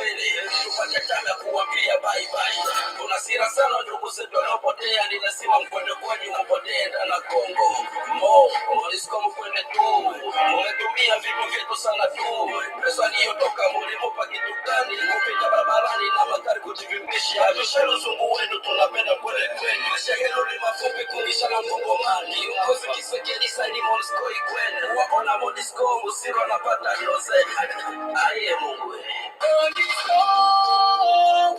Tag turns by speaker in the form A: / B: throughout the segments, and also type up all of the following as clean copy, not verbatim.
A: kweli. Tupate time ya kuambia bye bye. Tunasira sana ndugu zetu wanaopotea, ninasema mkwende kwani mpotea ndani ya Kongo. Monisco mkwende tu. Umetumia vitu vyetu sana tu. Pesa iliyotoka mlimupa kitu gani? Kupita barabarani na magari kujivimbisha. Tushalo zungu wenu tunapenda kweli kweli. Shehero ni mafupi kulisha na Mkongomani. Ukozi Kiswahili sani Monisco ikwende. Waona Monisco musiro napata yose. Aye Mungu. Monisco.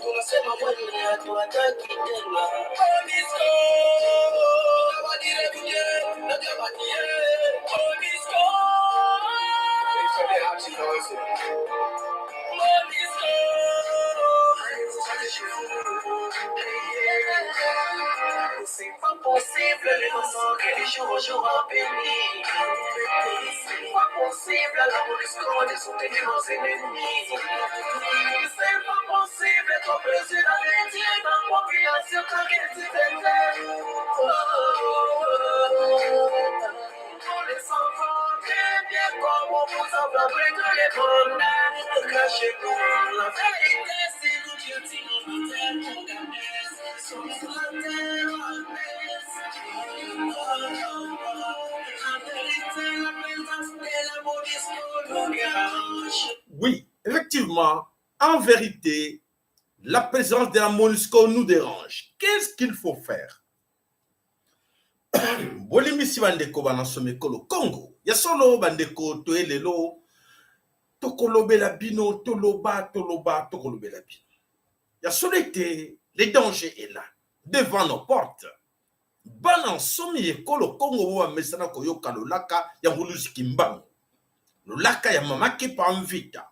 A: Tunasema mwenye hatuwataki tena. Monisco. Nabadire duye. Nabadire. Monisco. C'est pas possible les moments que les jours en béni. C'est pas possible la Monisco de soutenir nos ennemis. C'est pas possible ton président métier dans mon population quand il s'y pour les enfants, bien comme on vous a fabriqué les bonnes. Cachez-nous la vérité, si nous jettons nos terres congolaises. Sommes la terre anglaise.
B: Oui, effectivement, en vérité, la présence de la MONUSCO nous dérange. Qu'est-ce qu'il faut faire? Bolimisi bandeko banasomekolo Congo. Ya solo bandeko toelelo tokolobela bino toloba tokolobela bino. Ya solo été, le danger est là, devant nos portes. Banansomi ekolo Congo wa mesana koyoka lolaka ya Nguluzi Kimbangu. Lolaka ya mamaki pamvita.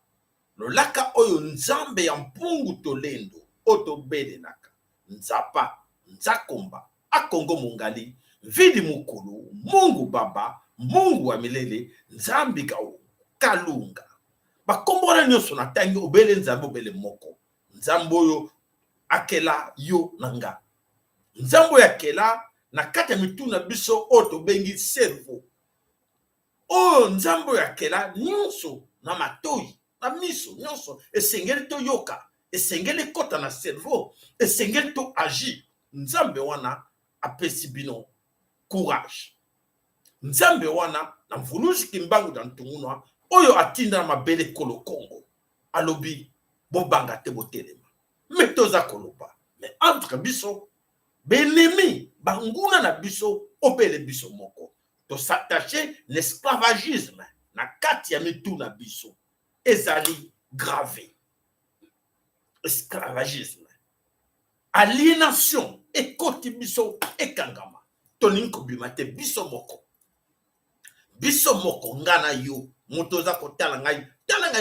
B: Lolaka oyo nzambe ya mpungu tolendo otobelenaka. Nzapa, nzakomba, akongo mungali. Vidi mukulu, Mungu baba, Mungu wa milele, nzambi kao, kalunga. Bakombona nyoso na tangi obele nzambo obele moko. Nzambo yo akela yo nanga. Nzambo ya kela na kata mituna biso oto bengi servo. O nzambo ya kela nyonso na matoi, na miso nyonso. Esengeli to yoka, esengeli kota na servo, esengeli to agi. Nzambe wana apesi bino courage. Nzambe wana na Nguluzi Kimbangu dan tungunwa oyo atinda na mabele kolo Congo. Alobi bobanga te botelema. Metoza koloba. Mais entre biso benemi banguna na biso obele biso moko. To s'attacher l'esclavagisme na kati ya mitu na biso. Ezali grave. Esclavagisme. Aliénation ekoti biso ekangama. Toninko bimate biso moko. Biso moko ngana yo. Mutoza kotala ngai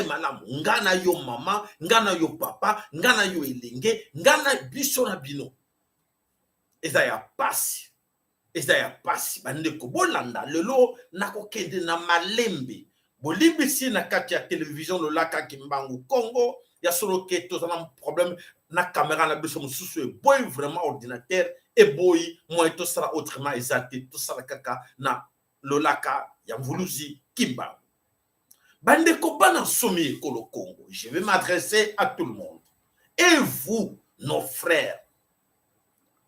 B: malamu. Ngana yo mama, ngana yo papa, ngana yo elenge, ngana biso na bino. Eza ya pasi. Eza ya pasi. Bandeko bolanda lelo nakokende na malembe. Bolimbisi na kati ya télévision lolaka Kimbangu Congo. Ya solo ke tozana problème na caméra na biso mususu e boy vraiment ordinateur et boy moi to sera autrement exalté to sera kaka na lolaka ya Nguluzi Kimbangu. Bandeko bana somi ekolo Congo. Je vais m'adresser à tout le monde. Et vous, nos frères,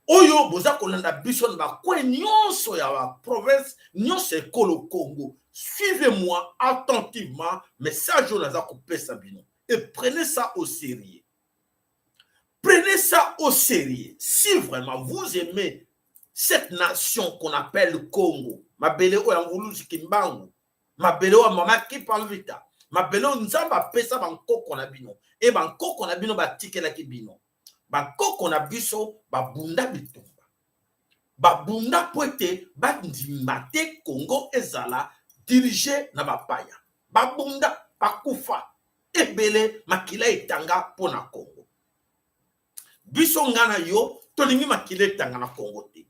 B: oyo boza kolanda biso na kwa nyonso ya la province nyonso ekolo Congo. Suivez-moi attentivement, message onaza kopesa bino. Et prenez ça au sérieux. Prenez ça au sérieux. Si vraiment vous aimez cette nation qu'on appelle Congo, mabele o ya Nguluzi Kimbangu, mabele o mama ki palvita, mabele o nzamba pesa bankoko na bino, e bankoko na bino batikela ki bino. Bankoko na biso babunda bitumba. Babunda poete bandimate Congo ezala dirigé na bapaya. Babunda bakufa. Ebele makila etanga pona Congo. Biso ngana yo tolingi makila etanga na Congo te.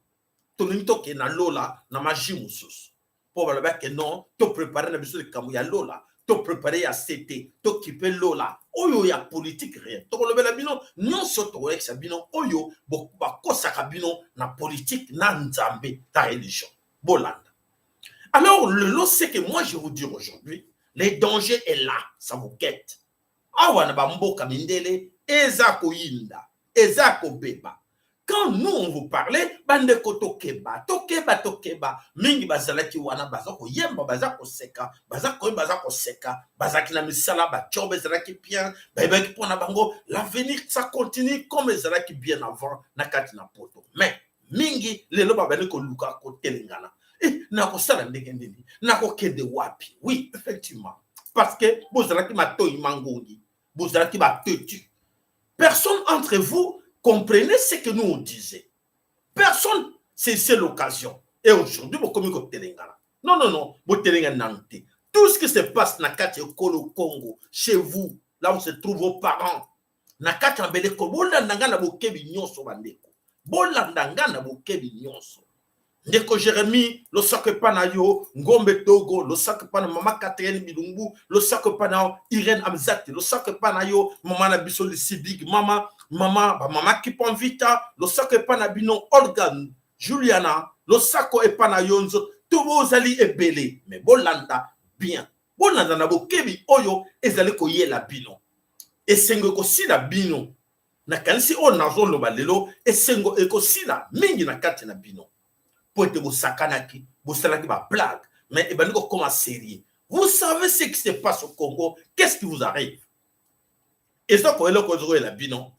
B: Tolingi toke na lola na maji mususu. Po baloba ke non, to préparer na biso likamu ya lola, to préparer ya CT, to kipe lola. Oyo ya politique rien. To kolobela bino nyonso to exa bino oyo bakosaka bino na politique na nzambe ta religion. Bolanda. Alors le lot c'est que moi je vous dire aujourd'hui, les dangers est là, ça vous guette. awa na bamboka mindele eza koyinda eza kobeba. Quand nous on vous parlait, bandeko tokeba, mingi bazalaki wana bazako yemba bazako seka, bazako seka, bazaki na misala ba job ezalaki bien, bayebaki pona bango, l'avenir ça continue comme ezalaki bien avant na kati na poto. Mais mingi lelo babani ko luka ko telengana. Na ko sala ndenge ndeni, na ko kende wapi. Oui, effectivement, parce que bozalaki matoyi mangongi, bozalaki ba tetu. Personne entre vous comprenez ce que nous on disait. Personne c'est l'occasion. Et aujourd'hui, vous communiquez au Telengana. Non, vous Telengana Nanté. Tout ce qui se passe dans le Congo, chez vous, là où se trouvent vos parents, Nakati Ambeleko, Bolandanga Bokebi Nyonso Bandeko. Bolandanga Bokebi Nyonso. Ndeko Jérémie, le sac panayo, Ngombe Togo, le sac pana Mama Catherine Bilumbu, le sac pana Irène Amzati, le sac panayo, Maman Nabiso Sibig, Mama Kipon Vita, le sac panabino Organ, Juliana, le sac panayonzo, tous vos alliés et belé, mais Bolanda, bien. Bolanda na bokebi oyo, ezale koye la bino. Et sengo kosi la bino. Na kanisi o nazo lo balelo, et sengo ekosi la mingi na kati na bino. Poete bo sakanaki, bo salaki ba blague, mais ebaniko comme sérieux. Vous savez ce qui se passe au Congo, qu'est-ce qui vous arrive? Et ça, quand il la binon,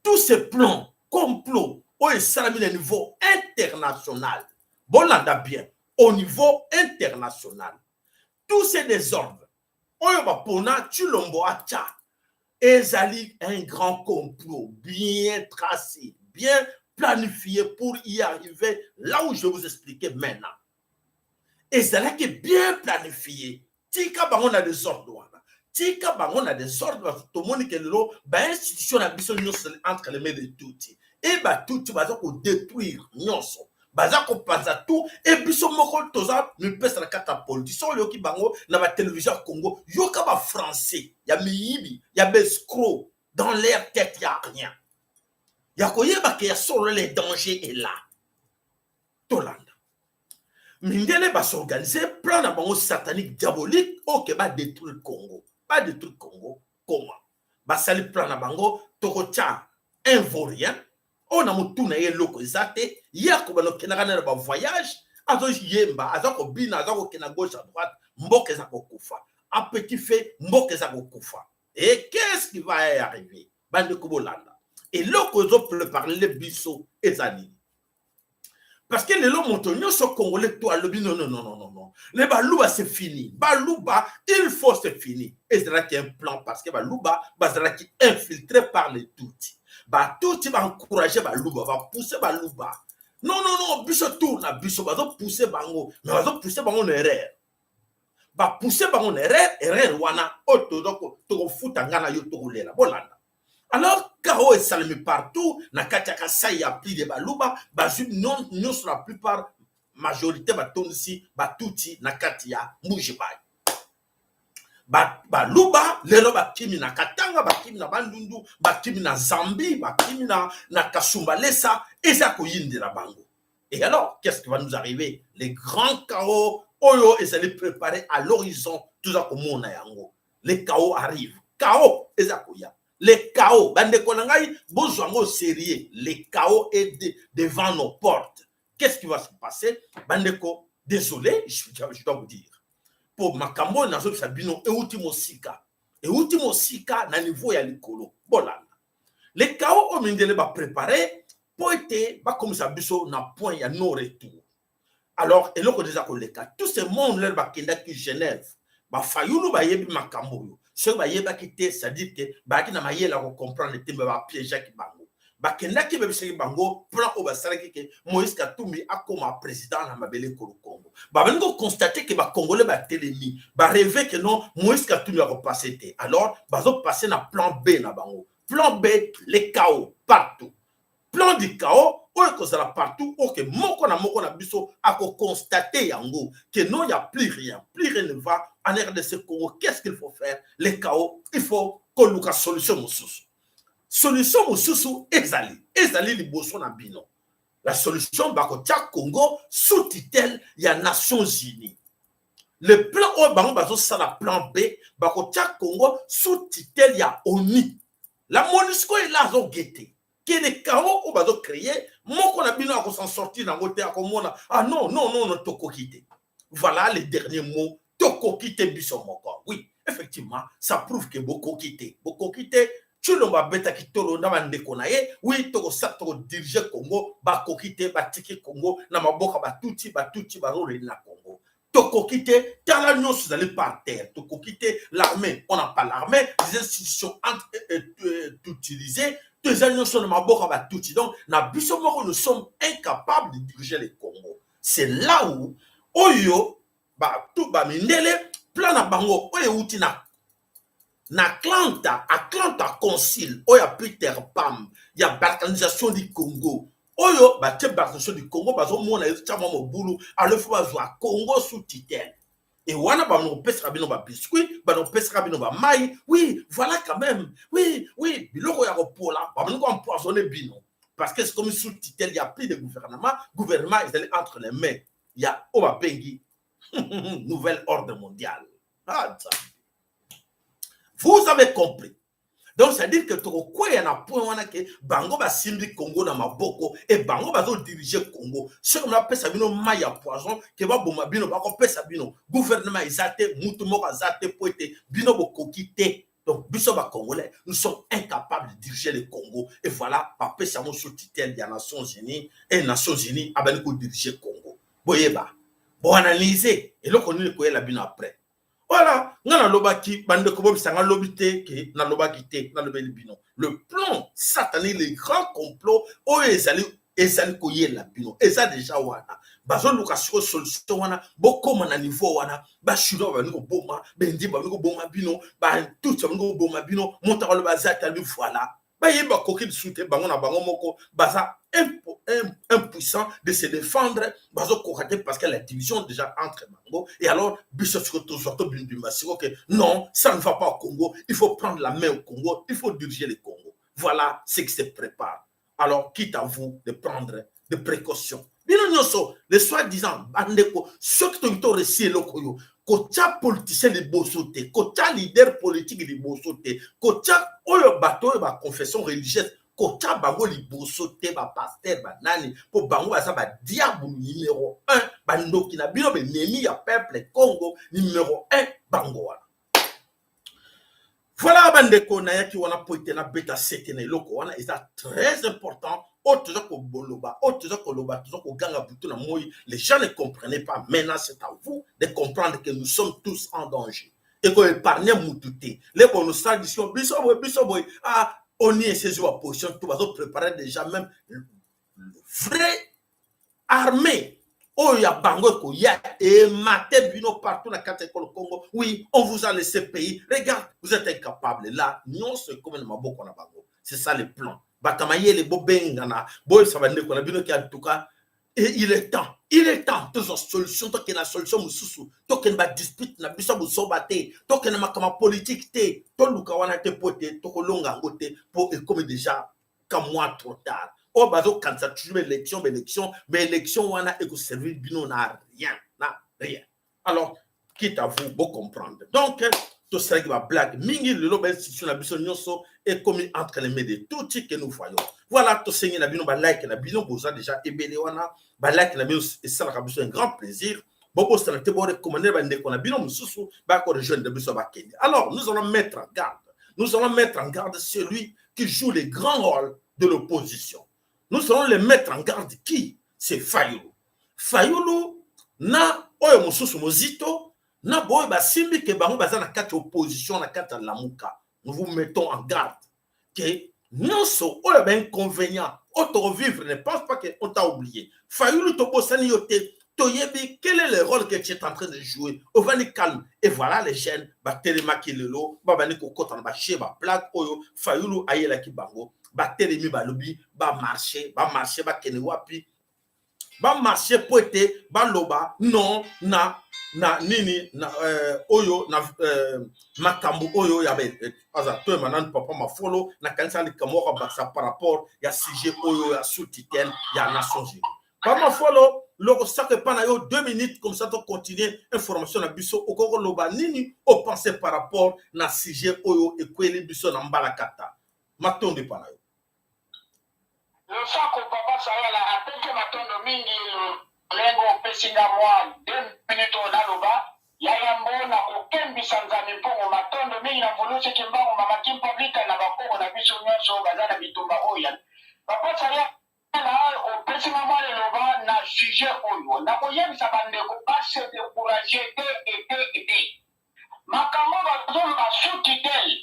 B: tous ces plans, complots, au niveau international, bon là bien, au niveau international, tous ces désordres, Oyobapona, Tulombo Acha, ezali un grand complot bien tracé, bien planifié pour y arriver là où je vais vous expliquer maintenant. Ezali bien planifié. Tika bango na des ordres. Tika bango na des ordres. Tout le monde qui est là, ben institution na biso nyonso entre les mains de touti. Et ba touti baza ko détruire nyonso. Baza ko panza tout et biso moko toza mi pesa na kata politique. So yoki bango na ba télévision Congo, yoka ba français, ya miyibi, ya bescro dans leur tête y a rien. Ya koyeba ke ya solo les dangers est là. Tolanda. Mindele va s'organiser, plan na bango satanique, diabolique, ok, va détruire le Congo. Pas détruire le Congo. Comment? Va salir plan na bango, tokocha, un vaurien, on a moutouna ye loko zate, yako bano kenagana ba voyage, azo yemba, azo ko bina, azo ko kena gauche à droite, mboke za kokufa. À petit fait, mboke za kokufa. Et qu'est-ce qui va y arriver? Bande Kobolanda. Et loko zo peut parler le biso ezali. Parce que les lots montagneux sont congolais, toi, le non. Les balouba, c'est fini. Balouba, il faut c'est fini. Et c'est là qu'il y a un plan parce que balouba, qui est infiltré par les toutis. Touti va encourager balouba, va pousser balouba. Non, biso tourne, biso va pousser bango, mais va pousser bango en erreur. Va pousser bango en erreur, wana, oto, to fout en gana yo to rouler la bolanda. Alors, Kao est salmi partout, na Katiaka Saï a pris des balouba, non, sur la plupart, majorité, Tonsi, Touti, na Katia, Moujibai. Balouba, les roba kimi na Katanga, kimi na Bandundu, kimi na Zambie, kimi na Kasumbalesa, et ça de la Bango. Et alors, qu'est-ce qui va nous arriver? Les grands chaos, Oyo, et ça les préparer à l'horizon, tout ça comme on a yango. Les chaos arrivent. Chaos, et ça koya. Les chaos, bandeko nangai, bozwango sérieux. Les chaos est devant nos portes. Qu'est-ce qui va se passer? Bandeko, désolé, je dois vous dire. Pour makambo nazo sabino e ultimo sika na niveau ya likolo. Bolanda. Les chaos au mindele ba préparer pour être ba comme ça biso na point ya no retour. Alors, et loko déjà koleka, tout ce monde là ba kenda ki Genève, ba fayulu ba yebi makambo yo. Ce qui va y quitter, c'est-à-dire que bah qui n'a pas la comprendre le thème va piéger qui bango. Bah qui n'a qui veut se bango plan au basara que Moïse Katumbi a comme président na mabele Congo. Bah ben go constater que bah Congolais bah télémi, bah rêver que non Moïse Katumbi a repassé. Alors bah zo passer na plan B na bango. Plan B les chaos partout. Plan du chaos que ça partout ok moko na biso a constater yango que non il y a plus rien ne va en RDC Congo. Qu'est-ce qu'il faut faire? Les chaos, il faut qu'on ait une solution mususu. Solution mususu ezali liboso na bino. La solution bako tia Congo sous tutelle ya Nations Unies. le plan oyo bango bazosala plan B bakotia Congo sous tutelle ya ONU. La MONUSCO est là azogete que le chaos oyo bazocréer moko na bino s'en sortir nango te akomona ah non non non non tokoki te. Voilà les derniers mots tokoki te biso moko. Oui, effectivement, ça prouve que bokoki te Chulomba beta kitolo na bandeko na ye, oui, toko diriger Congo, bakoki te batiki Congo na maboka batuti barole na Congo. Tokoki te tala nyonso zali par terre. Tokoki te l'armée, on n'a pas l'armée, les institutions utilisées, deux alliances na maboka batuti. Donc na biso moko nous sommes incapables de diriger le Congo. C'est là où oyo ba tout ba mindele plan na bango oyo uti na Atlanta Concile, oya Peter Pam, il y a balkanisation du Congo. Oyo ba te balkanisation du Congo bazo mona chama mobulu alors faut bazwa Congo sous tutelle. Et wana ba no pesa bino ba biscuit, ba no pesa bino ba mai. Oui, voilà quand même. Oui, biloko ya kopola, ba bino empoisonner bino. Parce que c'est comme sous tutelle, il y a plus de gouvernement est allé entre les mains. Il y a Oba Bengi, nouvel ordre mondial. Ah, ça. Vous avez compris. Donc, ça veut dire que quoi il y a un point que Bango va simbi Congo dans ma boko et Bango va diriger Congo. Ce qu'on appelle ça bino maïa poison que va bomba bino va couper ça bino. Gouvernement exalté, moutumo exalté poète bino boko quitté. Donc, biso ba congolais, nous sommes incapables de diriger le Congo et voilà, après ça mon sous-tutelle des Nations Unies et Nations Unies a ben diriger le Congo. Boyeba. Bon analyser et là qu'on nous le la bino après. Voilà, ngana lobaki bande ko bobi sanga lobité ke na lobaki te na lobeli bino. Le plan satanique, les grands complots o ezali ko yela bino. Eza déjà wana. Bazo luka sur solution wana bokoma na niveau wana ba shiro ba ngo boma bendi ba ngo boma bino ba tout ça ngo boma bino monta ko baza tali voilà. Ba yeba koki soute bango na bango moko baza impuissant de se défendre parce que la division déjà entre Bango et alors que non, ça ne va pas au Congo, il faut prendre la main au Congo, il faut diriger le Congo. Voilà ce qui se prépare. Alors, quitte à vous de prendre des précautions. Les soi-disant, ceux qui ont réussi le Koyo, kocha politicien de Bosote, kocha leader politique de Bosote, kocha oyo bateau ba confession religieuse, kocha bango liboso te ba pasteur ba nani po bango baza ba diable numéro 1 bandoki na bino be nemi ya peuple Congo numéro 1 bango wana. Voilà bandeko na yaki wana poite na beta sete na eloko wana est très important. Autres ko boloba, autres ko loba, autres ko ganga butu na moi, les gens ne comprenaient pas. Maintenant c'est à vous de comprendre que nous sommes tous en danger. Et qu'on épargne moutouté. Les bonnes traditions biso boy ah on y est saisi en position, tout va se préparer déjà même le vrai armée. Oh, il y a Bango, il y a et Maté Bino partout dans la école Congo. Oui, on vous a laissé payer. Regarde, vous êtes incapables. Là, non, c'est comme un maboko na Bango. C'est ça le plan. Batamaye les bobengana, boy, ça va ne qu'on a bien en tout cas. Et il est temps, toutes les solutions, tant qu'il y a la solution, tant qu'il y a une dispute, na bisa bu sobate, tant qu'il y a ma politique, tant que wana te pote, tant que longa ngote, pour comme déjà, comme moi trop tard. Oh, bazo, quand ça tue l'élection, mais élection wana et que servir bino n'a rien. Alors, quitte à vous, vous comprendre. Donc, tout ça qui va blague, mingi le lobe institution la biso nyonso est commis entre les mains de tout ce que nous voyons. Voilà, tout ça na bino ba like na bino boza déjà ebele wana, ba like na bino et ça la biso un grand plaisir. Bobo ça te bo recommander ba ndeko na bino mususu ba ko rejoindre biso ba Kenya. Alors, nous allons mettre en garde. Nous allons mettre en garde celui qui joue les grands rôles de l'opposition. Nous allons les mettre en garde qui? C'est Fayulu. Fayulu na oyo mususu mozito na boy ba simbi ke bango baza na kati opposition na kati la muka. Nous vous mettons en garde que non so oyo ba inconvénient auto vivre ne pense pas que on t'a oublié. Fayulu to bosani yote toyebi quel est le rôle que tu es en train de jouer. Au vani calme et voilà les jeunes ba telema kilelo ba bani ko kota na ba chez ba plaque oyo Fayulu ayela ki bango ba telemi ba lobi ba marcher ba kene wapi ba marcher poete ba loba non na nini na oyo na makambu oyo ya be aza to manan papa ma follow na kanisa li kamora ba sa par rapport ya sujet oyo ya sous-titel ya Nations Unies. Pas ma follow loko sake pana yo 2 minutes comme ça to continuer information na biso okoko loba nini o penser par rapport na sujet oyo ekweli biso na mbalakata matondo pana yo
C: le sako papa sayala apeke matondo mingi lengo pesinga mwa 2 minutes onaloba yayambo na kokembisa nzambe mpongo matondo mingi na volusi kimbango mama vita na bakongo na biso nyonso baza na bitumba oyo papa sayala opesinga mwa leloba na sujet oyo na koyebisa bandeko base découragé te makambo bazoloba sous tutelle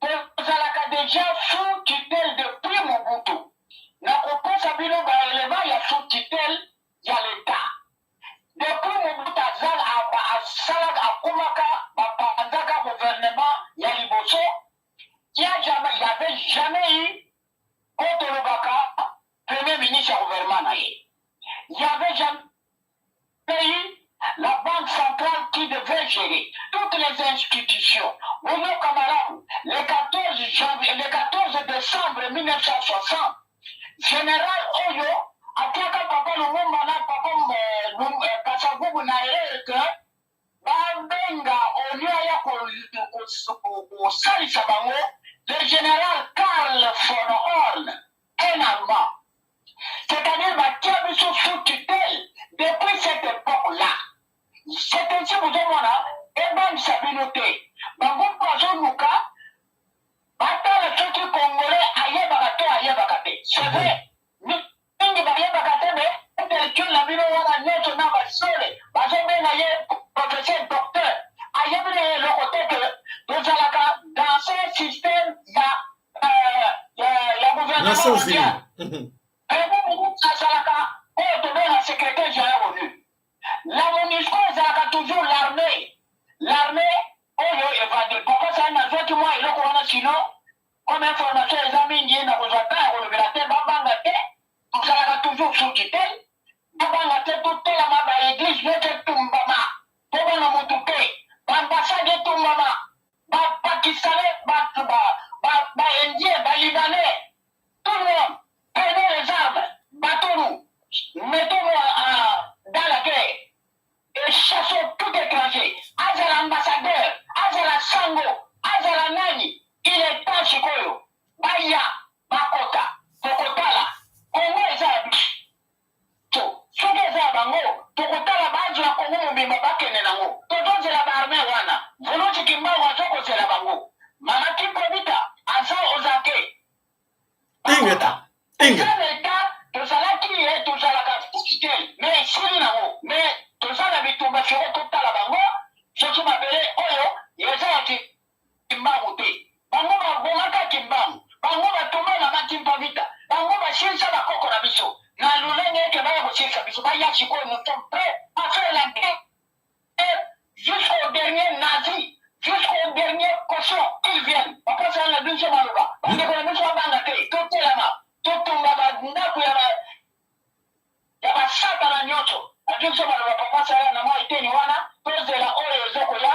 C: tozalaka déjà sous tutelle depuis mobutu na kopesa bino baelema ya sous tutelle ya l'État depuis mobutu asalaka akomaka bapanzaka gouvernement ya liboso il n'y avait jamais eu otolobaka premier ministre ya gouvernement na ye il n'y avait jamais eu la banque centrale qui devait gérer toutes les institutions. Bruno Kamalamu, le 14 décembre 1960, général Oyo, ataka papa Lumumba na papa Kasavubu na que Bambenga Onyo ya kosalisa bango, le général Karl von Horn, un Allemand. C'est-à-dire que biso sous tutelle depuis cette époque-là. C'est ainsi que vous avez Eban Sabinoté. Bango Kwazonuka, Batala Soki Congolais, Ayebakato, Ayebakate. C'est vrai. Ningi Ayebakate, mais intellectuel la bino wana nyoto na basole. Bazombe na ye professeur docteur. Ayebne le côté que nous allons dans ce système, il y a gouvernement mondial. Secrétaire général ONU. La MONUSCO est toujours l'armée. L'armée, évadé. Pourquoi ça n'a pas moi et le corona sinon, comme information, les amis indiens n'ont pas de révélateur, Babangate, nous allons toujours sous tutelle. Babangate, toute la maba église, notre Tumbama, Tobana Moutouké, Bambassade Tumbama, Pakistanais, Indien, Libanais, tout le monde, prenez les armes, battons-nous. Mettons-nous dans la guerre et chassons tout étranger. Azala ambassadeur, Azala Sango, Azala Nani, il est temps Chikoyo, Baya, Bakota, Tokotala, Congo et Zabi. Soke Zabango, Tokotala Bazla Congo Mbimabake Nenango, Toto Zela Barme Wana, Volochi Kimbawa Zoko Zela Bango, Mamaki Provita, Aza Ozake.
B: Ingeta.
C: Tozalaki ye tozalaka tutelle mais esili nango mais tozala bitumba soko totala bango soki mabele oyo eza ya kimbangu te bango babomaka kimbangu bango batomba na makimpa vita bango basilisa bakoko na biso na lolenge ete baya kosilisa biso baya sikoyo nous sommes prêts à faire la guerre jusqu'au dernier nazi jusqu'au dernier cochon qu'ils viennent bapasa na biso maloba bandeko na biso babanga te totelama totumba bandako ya basata na nyonso ajoso maloba papa sala na mwa iteni wana tozela oyo ezokoya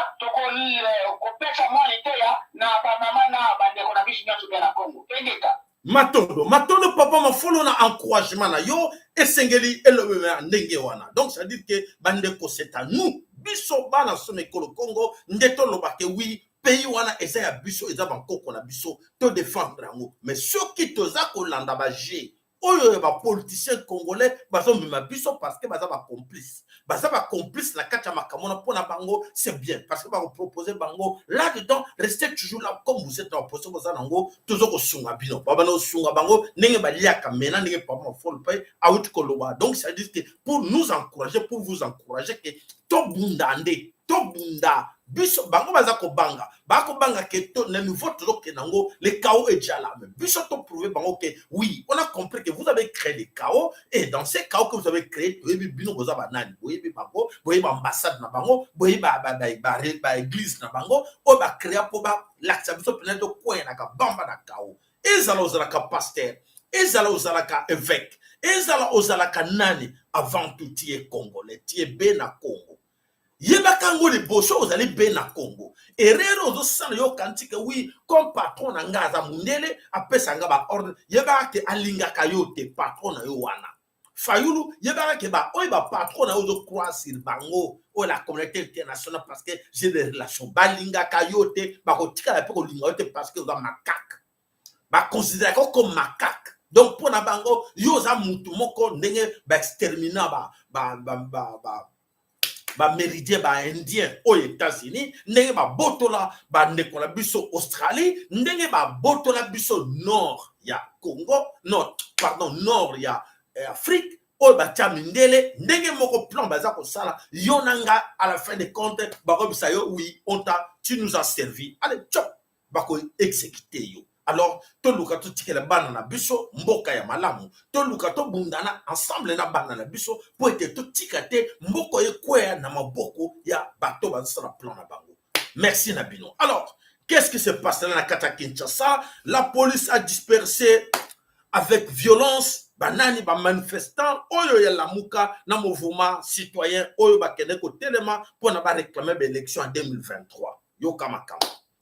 C: kopesa mwa liteya na bamama na bandeko na biso nyonso bya na Congo engeka
B: matondo papa mafolo na encouragement na yo esengeli elobeme ya ndenge wana donc ça dit que bandeko c'est à nous biso bana somekolo Congo nde tolobake wi pays wana eza ya biso eza bankoko na biso to défendre yango mais soki toza kolanda baje oyo ba politicien congolais bazomema biso parce que baza ba complice na kati ya makambo na pona bango c'est bien parce que ba proposer bango là dedans restez toujours là comme vous êtes en position vous nango toujours ko sunga bino baba no sunga bango ndenge ba liaka mena ndenge papa fol pay out koloba donc ça dit que pour nous encourager pour vous encourager que to bunda biso bango baza ko banga que to na nouveau toujours que nango le chaos est déjà là mais biso to prouver bango que oui on a compris que vous avez créé le chaos et dans ces chaos que vous avez créé bino boza banani boyebi bango boyebi ambassade na bango boyebi ba église na bango o ba créer pour ba l'accès biso peut-être ko na ka bamba na chaos ezala ozalaka pasteur ezala ozalaka évêque ezala ozalaka nani avant tout tie congolais tie be na Congo yebaka ngo liboso ozali be na Congo erero ozosala yo kantike oui comme patron na ngaza mundele apesa nga ba ordre yebaka te alingaka yo te patron na yo wana Fayoulou, yebara ke ba, oy ba patron na ozo croire sur bango, ou la communauté internationale parce que j'ai des relations. Balinga kayote, ba kotika la pe ko linga yote parce que oza macaque. Ba considérer comme macaque. Donc pour na bango, yo za mutu moko ndenge ba exterminer ba méridien ba indien aux États-Unis, ndenge ba botola ba ndekola biso Australie, ndenge ba botola biso nord ya Congo, nord ya Afrique, oyo batia mindele, ndenge moko plan baza kosala, yonanga à la fin des comptes, bako bisa yo, oui, tu nous as servi, allez, tchop, bako exécuter yo. Alors, toluka to tikela bana na biso, mboka ya malamu, toluka to bundana ensemble na bana na biso, po ete to tikate, mboko ye kwea na maboko ya bato bazosala plan na bango. Merci Nabino. Alors, qu'est-ce qui se passe là na kata Kinshasa? La police a dispersé avec violence banani ba manifestant oyo ya lamuka na mouvement citoyen oyo ba kende ko telema pour na ba réclamer l'élection en 2023. Yo kama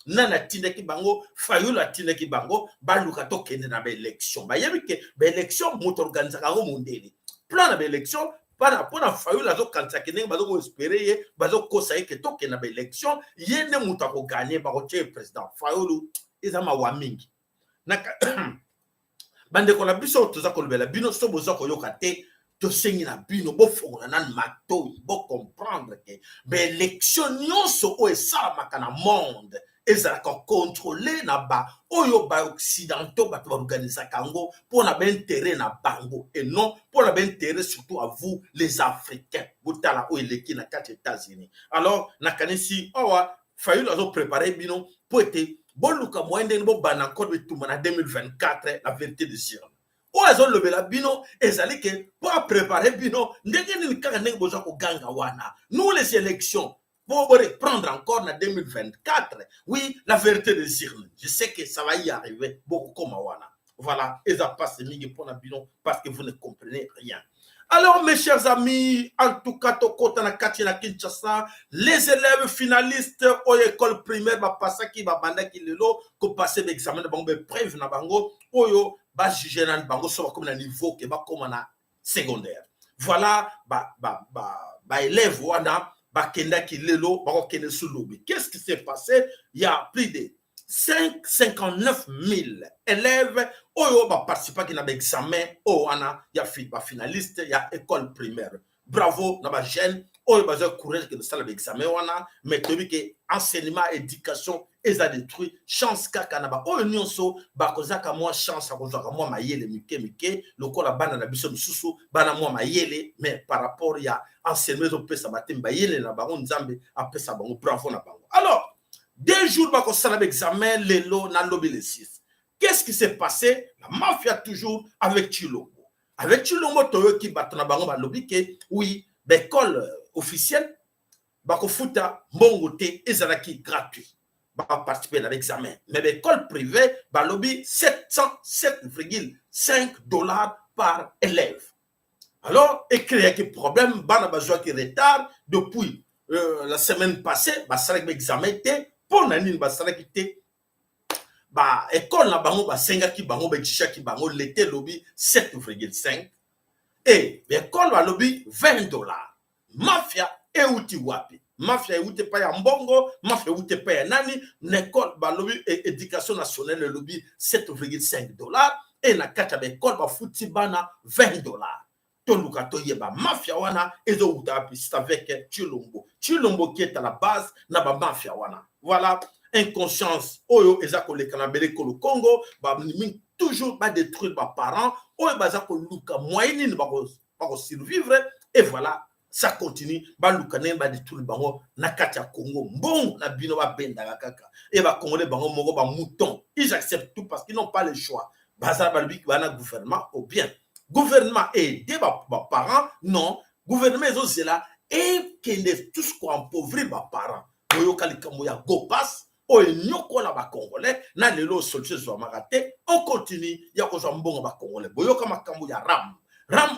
B: nana tindeki bango Fayoulou atindeki bango baluka to kende na ba élection. Ba yebi ke ba élection moto organiser ka mondeli. Plan na ba élection para pona Fayoulou azo kanisa kende bazo ko espérer ye bazo kosaye ke to kende na ba élection yene moto ko gagner ba ko tie président Fayoulou ezama wa mingi. Naka bande ko na biso toza kolobela bino so boza koyoka te to sengi na bino bo fongola nan mato bo comprendre que l'élection nyonso o esalamaka na monde ezalaka contrôler na ba oyo ba occidentaux ba organiser kango pour na intérêt na bango et non pour na intérêt surtout à vous les Africains botala o eleki na kati États-Unis. Alors na kanisi owa Fayoulou azo préparer bino pour être boluka moyende bo bana encore bitumana 2024 la vérité de Zion. O azo lobela bino ezali ke pour préparer bino ndenge ni kaka ndenge boza ko ganga wana. Nous les élections pour reprendre encore en 2024. Oui, la vérité de Zion. Je sais que ça va y arriver beaucoup comme wana. Voilà, et ça passe mingi pour na bino parce que vous ne comprenez rien. Alors, mes chers amis, en tout cas, Tokota Katina Kinshasa, les élèves finalistes aux écoles primaires, ba passa qui va banda qui lelo, ko passer l'examen de bango, prévu na bango, oyo, ba juger na bango, so comme na niveau, que ba comme na secondaire. Voilà, ba élèves wana, ba kenda qui lelo, ba ko kende sous lobby. Qu'est-ce qui s'est passé? Il y a plus de 59 000 élèves oyo ba participer qui na examen o wana ya finaliste ya école primaire. Bravo na ba jeune oyo ba courage que ça l'examen wana mais tobi que enseignement éducation eza détruit chance kaka na ba oyo nyonso ba kozaka moi chance akozaka moi mayele mike lokola bana na biso misusu bana moi mayele mais par rapport ya enseignement zo pesa batemba yele na bango nzambe apesa bango bravo na bango. Alors 2 jours bako sala examen lelo na lobby le 6. Qu'est-ce qui s'est passé? La mafia toujours avec Chilombo. Avec Chilombo toyo ki batona bango ba lobby ke oui, l'école officielle bako futa mbongo te ezalaki gratuit. Ba participer à l'examen. Mais l'école privée ba lobby 707,5 $ par élève. Alors, écrit que problème bana bazwa ki retard depuis la semaine passée, ba sala examen te pour nani ba sala ki te ba école na bango ba senga ki bango ba chisha ki bango l'été lobby 7,5 et l'école ba lobby 20 $. Mafia e uti wapi? Mafia e uti pa ya mbongo, mafia uti pa ya nani? L'école ba lobby éducation nationale le lobby 7,5 $ et na kata ba école ba futi bana 20 $. Toluka toyeba mafia wana ezo uta c'est avec Chilombo. Chilombo qui est à la base na ba mafia wana. Voilà. Inconscience oyo ezako le kanabele ko le Congo ba toujours ba détruire ba parents oyo bazako luka moyenne ba ko survivre et voilà ça continue ba luka ne ba détruire bango na kati ya Congo mbongo na bino ba benda kaka et ba congolais bango moko ba mouton ils acceptent tout parce qu'ils n'ont pas le choix baza ba luki ba na gouvernement ou bien gouvernement et des ba parents non gouvernement ezo là et kende tout ce qu'on appauvrir ba parents oyo kalikambo ya go pass oyo nyoko la ba congolais na lelo solution zo marate on continue ya ko zo mbongo ba congolais boyo kama kambo ya ram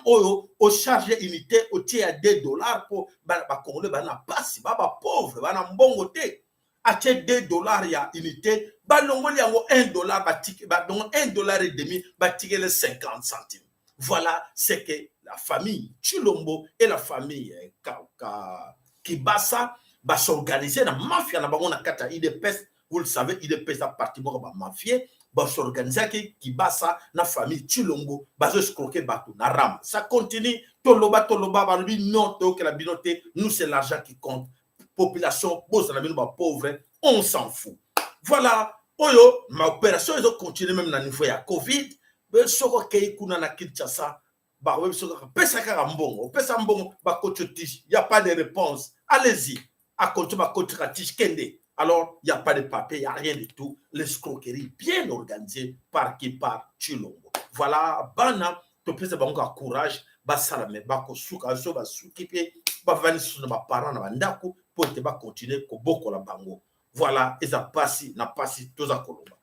B: oyo au charge unité au tie à 2 $ pour ba congolais ba na pasi ba pauvre ba na mbongo te a tie 2 $ ya unité ba longoli yango 1 $ ba tike ba donc 1,5 $ ba tike les 50 centimes. Voilà ce que la famille Chilombo et la famille Kibasa va s'organiser la mafia na bango na kata IDPS. Vous le savez, IDPS a parti de la mafia. Va s'organiser Kibasa na famille Chilombo va se escroquer bateau na ram. Ça continue. Toloba va lui non que la binoté. Nous c'est l'argent qui compte. Population pauvre, on s'en fout. Voilà. Oyo, ma opération ils ont continué même dans le niveau de Covid. Mais ce que kuna na Kinshasa, bah ouais, ce que pesa karambongo, pesa mbongo, bah coach tige, y a pas de réponse. Allez-y, à côté ma coach tige kende. Alors, il y a pas de papier, il y a rien du tout. L'escroquerie bien organisée par qui par Chilombo. Voilà, bana, to pesa bango à courage, bah salame, bah ko suka, so bah sukipe, bah vani sur ma parents na ndako pour te bah continuer ko boko la bango. Voilà, et ça passe, n'a passé tous à Koloba.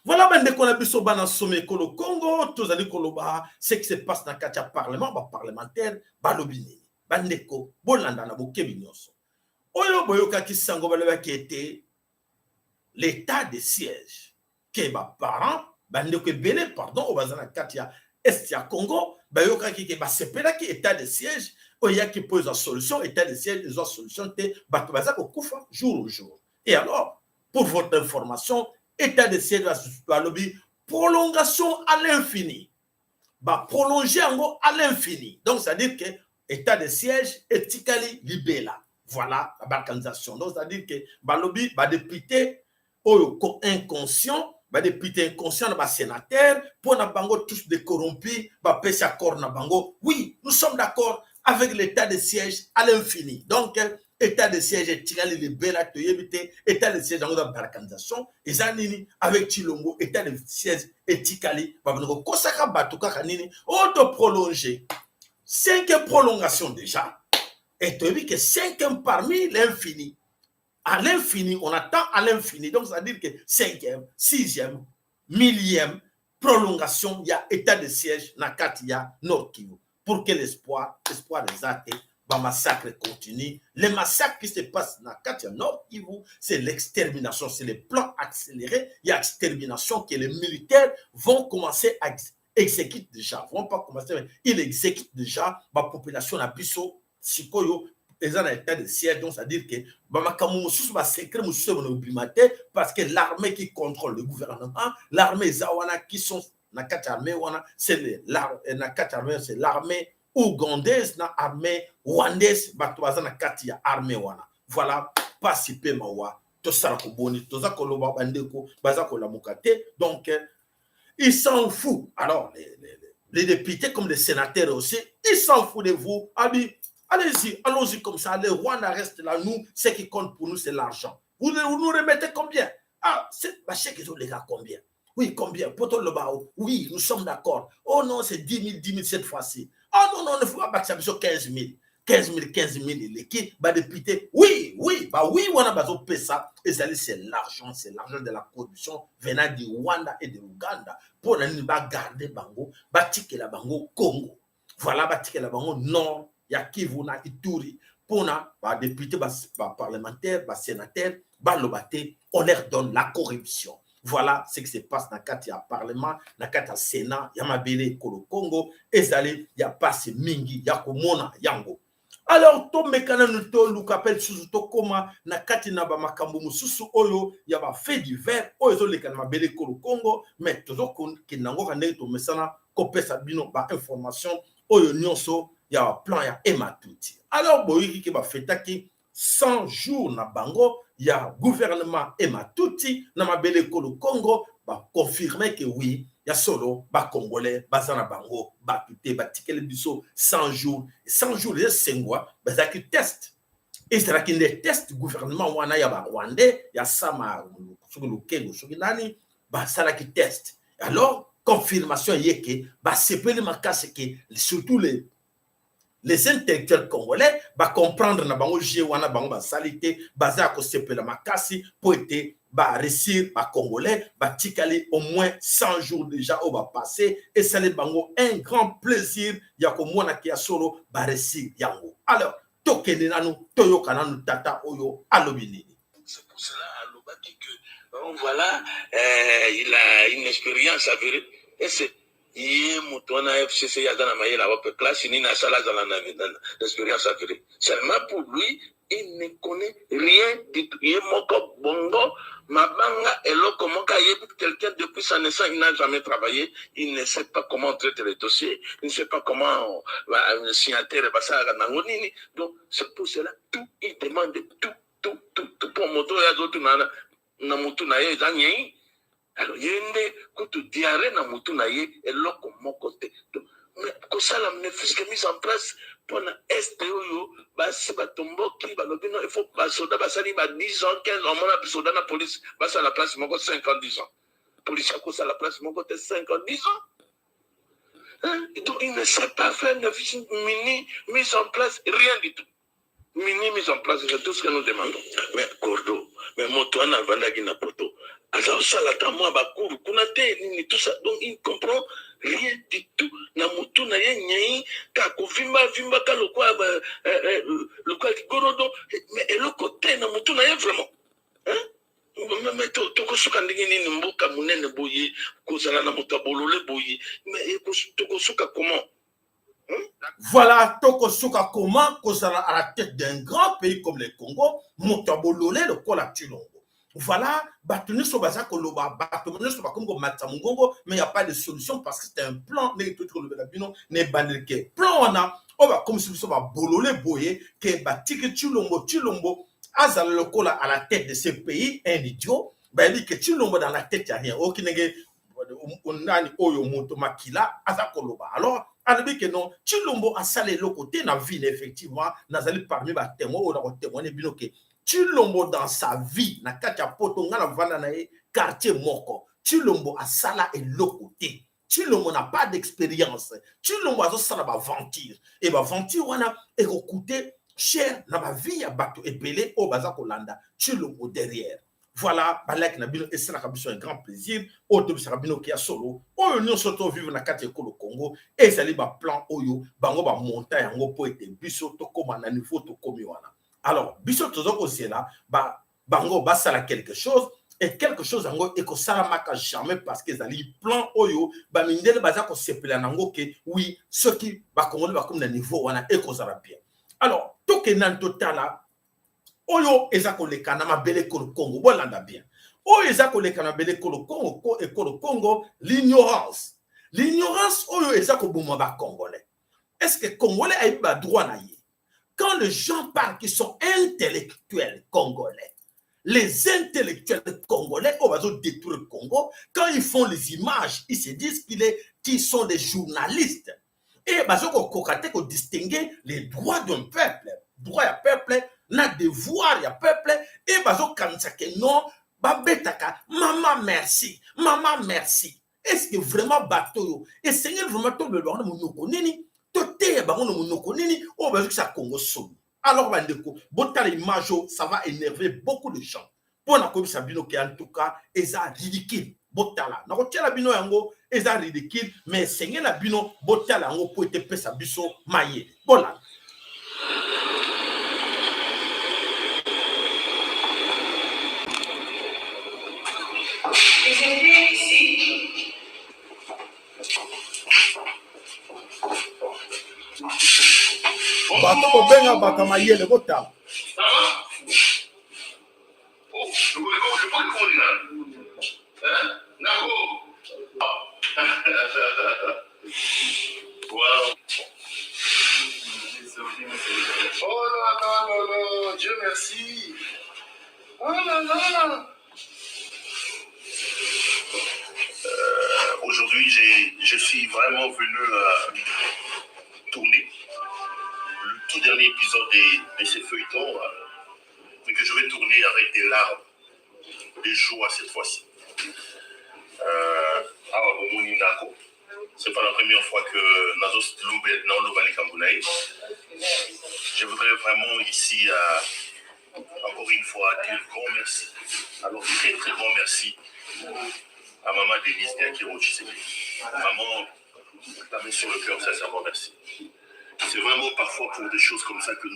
B: Voilà, ben, dès qu'on a vu ce ban en sommet Kolo Congo, tous à Koloba, ce qui se passe dans le cadre parlement, parlementaire, balobini, bandeko, bolanda na bokebinyoso. Oyo boyoka ki sango baleba qui était l'état de siège. Ke ba parent, bandeko belé, pardon, au bazana katia Estia Congo, bayoka ki ke ba sepela ki état de siège. Il y a qui pose la solution, état de siège, ils ont solution, jour au jour. Et alors, pour votre information, état de siège, prolongation à l'infini. Prolonger à l'infini. Donc, c'est-à-dire que état de siège est ticali libella. Voilà la balkanisation. Donc, c'est-à-dire que balobi, député inconscient, député inconscient, sénateur, pour na bango tous des corrompus, pèse accord na bango. Oui, nous sommes d'accord avec l'état de siège à l'infini. Donc, état de siège est tiré les belles état de siège dans la balkanisation, et ça, avec Chilombo, état de siège est tiré, Kosaka Batuka Kanini, auto prolongé. 5e prolongation déjà, et tu as vu que 5e parmi l'infini. À l'infini, on attend à l'infini. Donc, ça veut dire que 5e, 6e, 1000e prolongation, il y a état de siège, Nakatia, Nord Kivu. Pour que l'espoir des athées, le massacre continue. Les massacres qui se passent dans Katia Nord Kivu, c'est l'extermination, c'est les plans accélérés. Il y a l'extermination que les militaires vont commencer à exécuter déjà. Ils ne vont pas commencer, mais ils exécutent déjà la population à Bisso, Sikoyo, ils ont un état de siège. Donc, c'est-à-dire que parce que l'armée qui contrôle le gouvernement, l'armée Zawana qui sont c'est l'armée ougandaise, l'armée rwandaise, l'armée wana. Voilà, pas si peu mawa, tout ça boni, tout ça koloba bandeko, bazako la mukate. Donc, ils s'en foutent. Alors, les députés comme les sénateurs aussi, ils s'en foutent de vous. Allez-y, allons-y comme ça. Le Rwanda reste là, nous, ce qui compte pour nous, c'est l'argent. Vous nous remettez combien? Ah, c'est les gars, combien? Oui, combien? Oui, nous sommes d'accord. Oh non, c'est 10 000 cette fois-ci. Oh non, non, il faut pas battre ça sur 15 000. 15 000, l'équipe, député. Oui, oui, on a besoin de ça. Et c'est l'argent de la corruption venant du Rwanda et de l'Ouganda. Pour nous garder Bango, bâtir la Bango Congo. Voilà, bâtir la Bango Nord, il y a Kivu, Ituri. Pour nous, député, parlementaire, sénateur, on leur donne la corruption. Voilà ce qui se passe dans le Parlement, dans le Sénat, il y a Mabele, Congo, et il y a pas ce Mingi, il y a Komona, Yango. Alors, to mekana nuto lukapel susu to koma na kati na ba makambo mususu oyo ya ba fait divers oyo zo lekana Mabele Congo, mais tozo kinango kande to mesana ko pesa bino ba information oyo nyonso ya plan ya Ematuti. Alors, boyiki ke ba fetaki 100 jours na bango, il y a gouvernement Ematuti na Mabele Congo ba confirmer que oui, il y a solo ba congolais bazana bango ba pité ba tikele biso 100 jours les 5 mois ba zaki test et c'est là qu'il les test gouvernement wana ya ba rwandais ya sama sur le kengo sur nani ba sala qui test. Alors confirmation yeke ba sepele makase que surtout les intellectuels congolais va comprendre na bango wana bango ba salité baza ko sepela makasi pour être ba réussir ba congolais ba tikali au moins 100 jours déjà au va passer et ça les bango un grand plaisir ya ko mona ki ya solo ba réussir yango. Alors tokene nanu toyoka nanu tata oyo alobini.
A: C'est pour cela alobaki que bon, voilà il a une expérience avérée et c'est ye moto wana FCC aza na mayele awape classe nini asala azala na expérience avérée. Seulement pour lui, il ne connaît rien du tout. Ye moko bongo mabanga eloko moka yebi quelqu'un depuis sa naissance, il n'a jamais travaillé, il ne sait pas comment traiter les dossiers, il ne sait pas comment un signataire basala nango nini. Donc c'est pour cela tout il demande tout pour moto ya zotu na mutu na ye eza nyei. Alors yende kutu diarrhée na mutu na ye eloko moko te. Mais kosala mnefiske mise en place pour la STO basi batomboki balobi non il faut basoda basali ba 10 ans 15 ans mona basoda na police basa la place moko 5 ans 10 ans police a kosa la place moko te 5 ans 10 ans. Hein? Donc il ne sait pas faire une mini mise en place, rien du tout. Mini mise en place, c'est tout ce que nous demandons. Mais Cordo, mais Motoana Vandagi na poto, alors ça la moi bakuru, kunate ni tout ça, donc il comprend rien du tout. Na mutu na ye nyei ka kovimba vimba ka le quoi gorodo, mais le côté na mutu na ye vraiment. Hein? Mais toko suka ndenge nini mboka munene boye kozala na moto bolole boye, mais toko suka comment?
B: Voilà, Toko Suka comment kozala à la tête d'un grand pays comme le Congo, Motabolole le Kola Tulongo. Voilà, Batuni Sobaza Koloba, Batuni Soba Congo Matamungongo, mais il n'y a pas de solution parce que c'est un plan, n'est tout le Belabino, n'est banelke. Plan on a, on va comme si on va bolole boye, que Batiki Tulombo, Azal le Kola à la tête de ce pays, un idiot, ben il dit que Tulombo dans la tête, il n'y a rien. Aucun on a oyo moto makila azakoloba. Alors, alobi que non, Chilombo a salé le côté na vie effectivement, nazali parmi ba témoins ou na témoigner bino que Chilombo dans sa vie na katia poto ngala vanda na quartier moko. Chilombo a sala et le côté. Chilombo n'a pas d'expérience. Chilombo a sala ba venture et ba venture wana e coûter cher na ba vie ya bato epelé au bazakolanda. Chilombo derrière. Voilà, balak na bino et ça a un grand plaisir. Auto sarabino qui a solo. Oyo nyo soto vivre na kati ekolo Congo et ça ba plan oyo bango ba montagne yango po ete biso to koma na niveau to komi wana. Alors, biso tozoko là ba bango ba sala quelque chose et quelque chose yango eko sala maka jamais parce que zali plan oyo ba mindele baza ko sepela nango ke oui ceux qui ba congolais ba comme na niveau wana eko sala bien. Alors, to ke nan total oyo ezako leka na mabele kolo Congo bolanda bien oyo ezako leka na mabele kolo Congo et kolo Congo l'ignorance oyo ezako boma ba congolais. Est-ce que congolais a eu ba droit na ye quand les gens parlent qui sont intellectuels congolais, les intellectuels congolais au bazo détruire le Congo, quand ils font les images ils se disent qu'ils sont des journalistes et bazo ko kokate ko distinguer les droits d'un peuple, droit à peuple na devoir ya peuple et bazo kanisa que non babetaka maman merci est-ce que vraiment bateau et Seigneur vraiment to le bana monoko nini to te bango monoko nini o bazo ça Congo solo. Alors bandeko botala image ça va énerver beaucoup de gens pour na komisa bino que en tout cas eza ridicule botala na ko tiela bino yango eza ridicule mais Seigneur na bino botala yango po ete pesa biso maye voilà. Bato ko benga baka mayele botala.
A: Oh, je peux répondre là. Hein? Nako. Wow. Oh là là là là, Dieu merci. Oh là là. Aujourd'hui, je suis vraiment venu tourner le tout dernier épisode de ces feuilletons, mais que je vais tourner avec des larmes, des joies cette fois-ci. C'est pas la première fois que Nazos Loubé. Je voudrais vraiment ici, encore une fois, dire grand merci. Alors, très très grand merci à maman Denise Diakiro Tshisekedi. Maman, la main sur le cœur, sincèrement merci. C'est vraiment parfois pour des choses comme ça que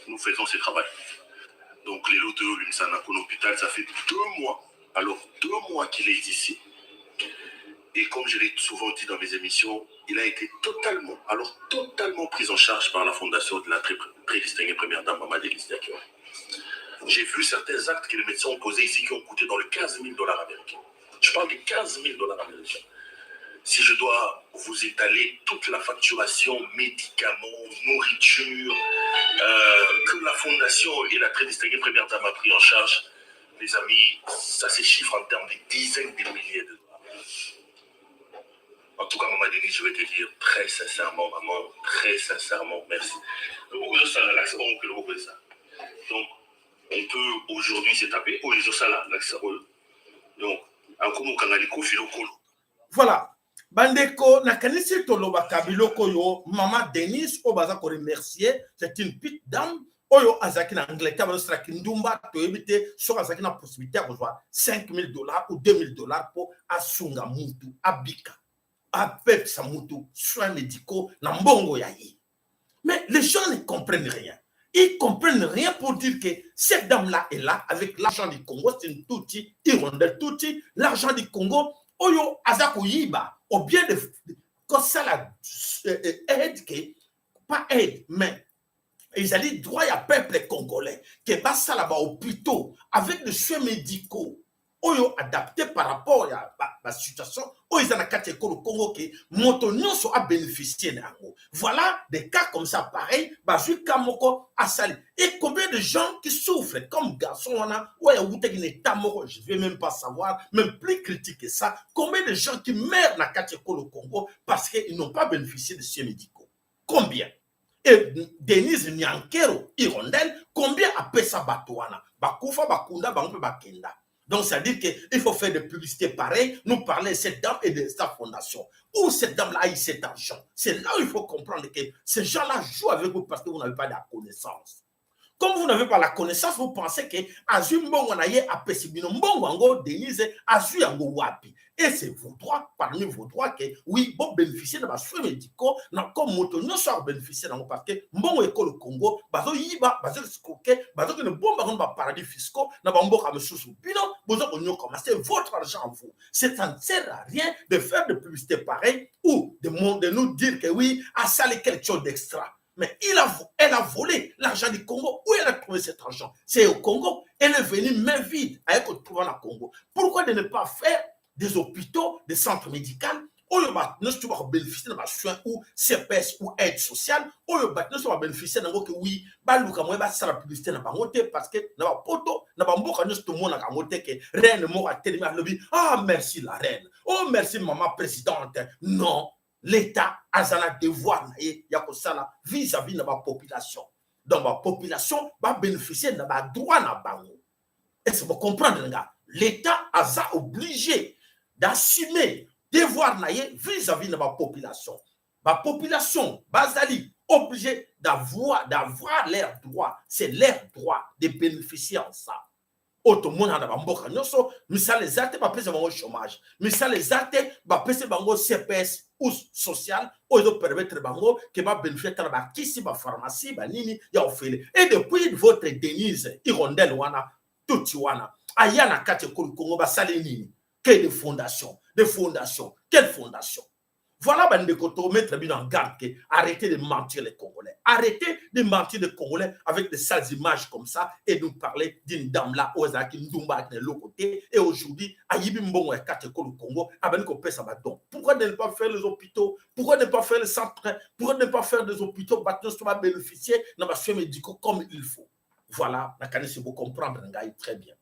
A: nous faisons ce travail. Donc, les lots de Lumsana pour l'hôpital, ça fait 2 mois. Alors, 2 mois qu'il est ici.
D: Et comme je l'ai souvent dit dans mes émissions, il a été totalement pris en charge par la fondation de la très distinguée première dame Maman Denis Diakité. J'ai vu certains actes que les médecins ont posés ici qui ont coûté dans les $15 000 américains. Je parle de $15 000 américains. Si je dois vous étaler toute la facturation, médicaments, nourriture, que la fondation et la très distinguée première dame a pris en charge, les amis, ça se chiffre en termes de dizaines de milliers de dollars. En tout cas, Maman Denis, je vais te dire très sincèrement, maman, très sincèrement, merci. Donc, on peut aujourd'hui se taper au donc,
B: voilà. Bandeko, nakanisi tolobaka biloko yo, Maman Denis, obaza ko remercier, c'est une petite dame, oyo azaki na Angleterre, bazosala kindumba, to ebite, so azaki na possibilité à recevoir $5 000 ou $2 000 pour asunga mutu, abika, apep sa mutu, soins médicaux, na mbongo ya yi. Mais les gens ne comprennent rien. Ils comprennent rien pour dire que cette dame-là est là avec l'argent du Congo, c'est une touti, hirondelle touti, l'argent du Congo, oyo azako yiba, au bien de quand ça la aide, pas aide, mais ils allaient droit à peuple congolais, que basa là-bas au hôpital, avec des soins médicaux, oyo adapté par rapport à la situation, où ils ont le Congo qui montonyoso a bénéficié d'ango. Voilà des cas comme ça, pareil, Bazu Kamoko a sali. Et combien de gens qui souffrent comme garçon, on a, ouais, je ne vais même pas savoir, même plus critique que ça, combien de gens qui meurent dans le Congo parce qu'ils n'ont pas bénéficié de soins médicaux. Combien? Et Denise Nyankero, Hirondelle, combien a payé ça Batouana? Bakoufa, Bakunda, Bangpe, Bakenda. Donc, ça dit qu'il faut faire des publicités pareilles, nous parler de cette dame et de sa fondation. Où cette dame-là a eu cet argent? C'est là où il faut comprendre que ces gens-là jouent avec vous parce que vous n'avez pas la connaissance. Comme vous n'avez pas la connaissance, vous pensez que Azu Mbongo na ye apesibino Mbongo ango Denise Azu ango wapi. Et c'est vos droits, parmi vos droits, que oui, bon bénéficier de ma soins médicaux, comme moto, nous sommes bénéficiés dans parce que Mbongo école Congo, bazo yiba, bazo escroquer, bazo que ne bon baron ba paradis fiscaux, n'a pas mboka monsieur Soubino, bazo konyo comme c'est votre argent en vous. Ça ne sert à rien de faire de publicité pareille ou de nous dire que oui, à ça quelque chose d'extra. Mais elle a volé l'argent du Congo. Où elle a trouvé cet argent? C'est au Congo. Elle est venue main vide avec le trouver au Congo. Pourquoi de ne pas faire des hôpitaux, des centres médicaux où nous sommes bénéficier de soins ou CPS ou aide sociale, où nous sommes bénéficier de oui, la publicité parce que nous avons poto, nous avons beaucoup de monde que reine m'a tellement lobby. Ah, merci la reine. Oh, merci maman présidente. Non. L'État a un devoir vis-à-vis de la population. Donc, la population va bénéficier de la droit na bango. Et c'est pour comprendre, l'État a obligé d'assumer devoir vis-à-vis de la population. La population, basali, obligée d'avoir leurs droits. C'est leur droit de bénéficier en ça. Auto monde na bamboka nyoso misale zate ba pesa bango chômage misale zate ba pesa bango CPS ou social ou de permettre bango que ba bénéficier de ba kisi ba pharmacie ba nini ya ofele. Et depuis votre Denise Hirondelle wana tuti wana ayana kate Congo ba sale nini quelle fondation quelle fondation. Voilà, ben, de côté, mettre bien en garde que arrêtez de mentir les Congolais. Arrêtez de mentir les Congolais avec des sales images comme ça et nous parler d'une dame là, Ozaki Ndumba de l'autre côté. Et aujourd'hui, Ayibi Mbongo et Kateko le Congo, Abeniko Pesabadon. Pourquoi ne pas faire les hôpitaux? Pourquoi ne pas faire les centres? Pourquoi ne pas faire des hôpitaux? Maintenant, ça va bénéficier de ma soins médicaux comme il faut. Voilà, la canisse, vous comprendre, très bien.